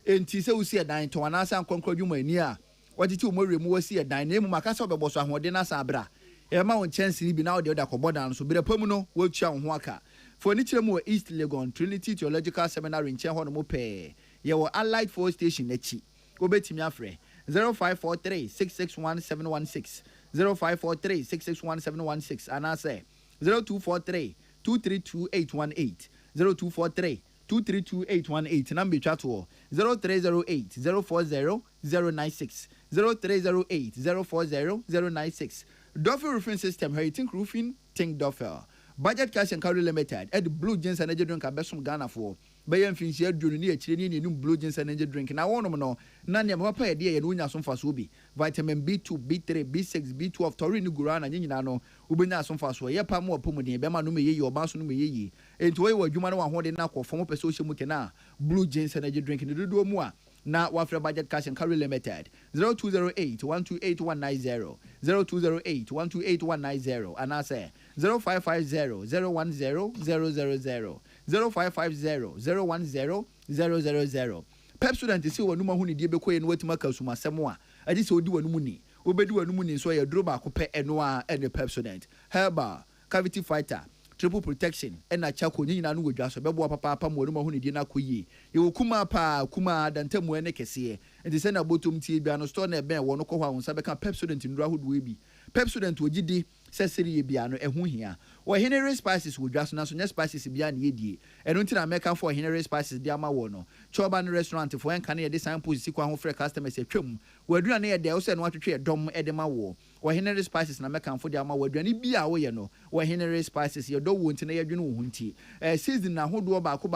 Speaker 2: And Tisa will see a dine to an answer and concord you may near. What did you more remove see a dine name Macasa Boss and Modena Sabra? A mount chance be now the other Cobodan, so be a permanent work cham waka. For Nichamo East Legon, Trinity Theological Seminary in Chehon Mope. Your allied force station Nechi. Go bet me afre 0543 661 716 0543 661 716 and I say 0243 232 818 0243 232 818 number chat 0308 040 096 0308 040 096 Dolphin roofing system here think roofing think Dolphin budget cash and carry limited at the blue jeans and energy drink abesum Ghana for bayan finchi aduru ni achire ni enum blue jeans and energy drink na wonom no na ne papa ye de ye no nya so mfa so bi vitamin B2 B3 B6 B12 tori ni gura na nyina no ubenya so mfa so ye pa mo opomuden be ma no meye oba so no meye yi enti wo ye wadwuma no ho de na akofo mo pese o hye mu ke na blue jeans energy drink ni dodo mu a na wafre budget cash and carry limited 0208 128 190 0208 128 190 and I say 0550 010 000 0550 010 000. Pep student is one who need to be quiet and wait to make us my Samoa. I just would do one money. Obedu one money so you draw back and the Pep student. Herba, cavity fighter. Triple protection and a chako ni na nugo jaso bebo papa mo no hu ni na koyi ye okuma pa kuma dantemu ene kese e de se na botom tie bia no store na ben wo no ko hwa won beka Pep student ndura hodo bi Pep student ogidi sesiri ye bia no ehu hia wo Henry spices wo jaso na so nya spices bia na yedie eno nti na meka for Henry spices dia ma wo no choba no restaurant for enka na ye de sample si kwa ho free customers atwam wo aduna na ye de wo se no atwetwe dom e de ma wo Henry spices na meka fo dia ma wo aduane bia wo ye no wo Henry spices ye do wo nti na ye dwene wo nti season na hodo ba ko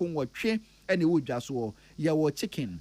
Speaker 2: nwotwe ene wo dwaso ye wo chicken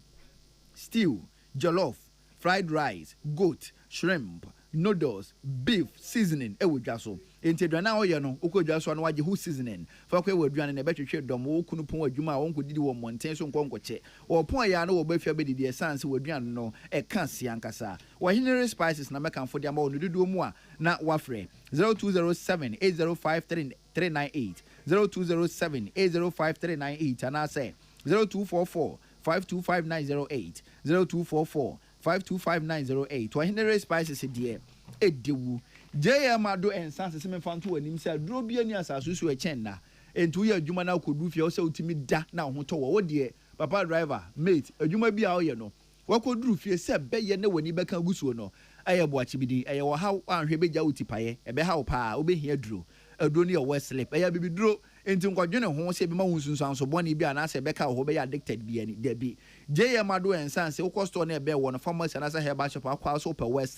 Speaker 2: stew jollof fried rice goat shrimp noodles beef seasoning e wo dwaso enti aduane a wo ye no ukodwaso no wage who seasoning fa kwa wo aduane na betwetwe dom wo kunu pon adwuma a wonko didi wo monten so nkonkoche wo pon ya no wo bafia bedidi essence wo aduane no e kan siankasa wo Henry spices na meka fo dia ma wo dudu mu a na wafre 0207 805 398 0207 805 398 and I say 0244 525908 0244 525908 to Henry spices dear edewu JM ado ensanse se memfa nto anim se adro bia ni asasusu e chen na entu ye adwuma na kodu fie o se utimi da na ho to wo de papa driver mate adwuma bia o ye no wakoduru fie se beye ne wani beka gusuo no aye boachi bidi aye wo ha anhwe beja utipaye ebe ha opa obehia duro aduro ne o slip aye bibiduro enti nkwadwene ho se be ma hunsunsan so boni bia na se beka ho be ya addicted bia ni da bi JM ado ensanse wo store na ebe wo no pharmacy na se herbal shop akwa so per west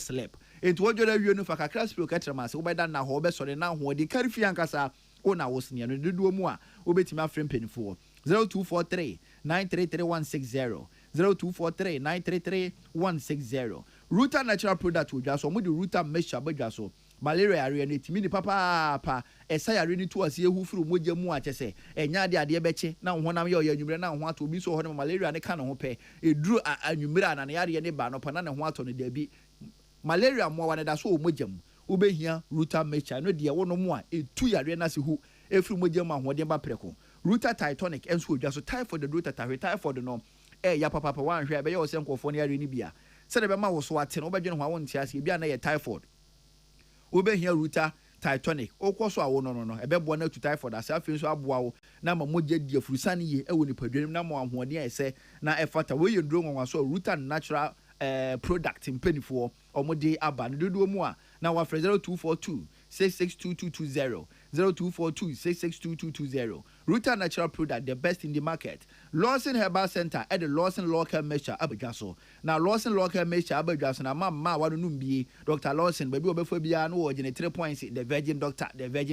Speaker 2: slip enti wodwora wie no fa kakra spiro katrama se wo be da na ho be sore na ho di karfi ankasa ona wo sene no deduo mu a obetimi afrem penifo 0243 933160 0243 933160 Ruta natural product wodwaso mo di Ruta mesha badwaso malaria area ne timi ni papa esa yare ni to ase ehufuru moja mu achese enya ade beche na honam ye oyanyumre na ho ato obi so ho ne malaria ne ka ne ho pe eduru anyumre na ne yare ne ba no pa na ne ho ato ne dabi malaria mo wa ne da so o moja mu ubehia Ruta mecha no de wo no mu a etu yare na se hu efuru moja mu ahode ba preko Ruta Titanic enso odwaso typhoid the Ruta typhoid no ya papa wan hwe be ye o se nkofo ne yare ni bia se de be ma wo so ate no obedwene ho awon tiase bia na ye typhoid obehia Ruta Titanic okwoso awo no ebebo na tu typhoid asa afi so aboa wo na ma moja di afurusane ye ewo ni padwanim na ma ahoɔden ese na efata we yendro nwanwa so Ruta natural product mpenifo omode aba no dodo mu a na wa 0242 662220 0242 662220 Ruta natural product the best in the market Lawson Herbal Center at the Lawson Local Measure Abadwaso na Lawson Local Measure Abadwaso na mama wanu numbie Dr. Lawson baby obefo bia no ogene 3 points the virgin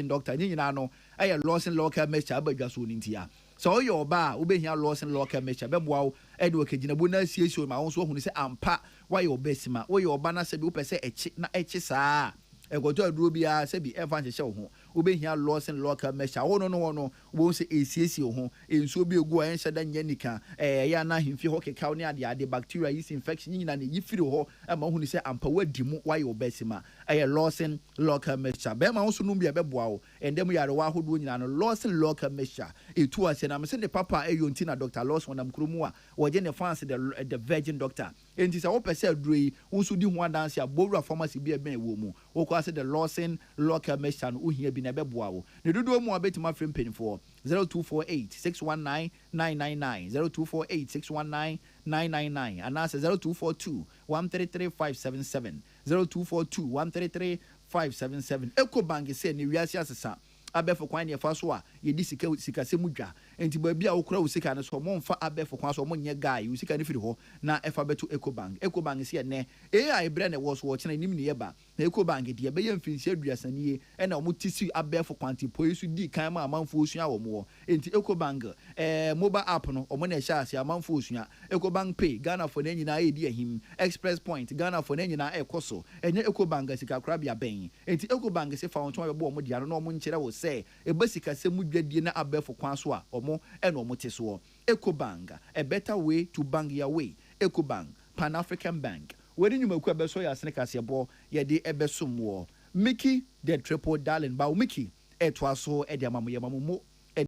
Speaker 2: doctor nyina no aye Lawson Local Measure Abadwaso nintia so yo ba obehia Lawson Local Measure beboa wo ede okegina bo na siesie ma won so hunu se ampa wa yo besima wo yo ba na se bi wo pese echi na echi saa egoto aduro bia se bi efa nhye ho obehia Lawson Local Measure wo no wo se esiesie ho enso bi egu a enhye da nya nika ya na himfi ho keka ne ade bacteria yeast infection nyina ne yifiri ho ma hunu se ampa wadi mu wa yo besima aye Lawson Local Measure be ma wo so no bia beboa wo endem yare wa hodo nyina no Lawson Local Measure etu ase na me se ne papa eyo ntina Dr. Lawson na mkromu a wo je ne fans the virgin doctor enti se wo pese aduro yi wo so di ho adanse abowura pharmacy bia ben wo mu wo ko ase the Lawson Local Measure no uhia bi na beboa wo ne dodo mu abetima frem penifo 0248 619 999 0248 619 999 and answer 0242 133 577 0242 133 577 Ecobank say ni wiase asesa abefo kwan ne fa so a ye di sika se mudwa enti ba bia wo kura wo sika ne so mo mfa abefo kwan so mo nye guy wo sika ne firi ho na efa beto Ecobank se ne AI bre ne wo so wo chena nim ne ye ba na Ecobank de be ye mfinsi aduasanie e na mo tisi abefo kwanti poisu di kan ma amanfo osua wo mo enti Ecobank mobile app no o mo na sha ase amanfo osua Ecobank Pay Ghana for na nyina e di ahim Express Point Ghana for na nyina e koso enye Ecobank sika kura bia ben enti Ecobank se fa won ton bo mo dia no mo nkyere wo say ebasika se mudwadie na abefo kwan so a omo ene omo teso Ecobank a better way to bank your way Ecobank Pan African Bank when you make abeso ya sneakers ye bo ye de ebesum wo Mickey the triple darling ba Mickey etwa so e de amamu ye mamu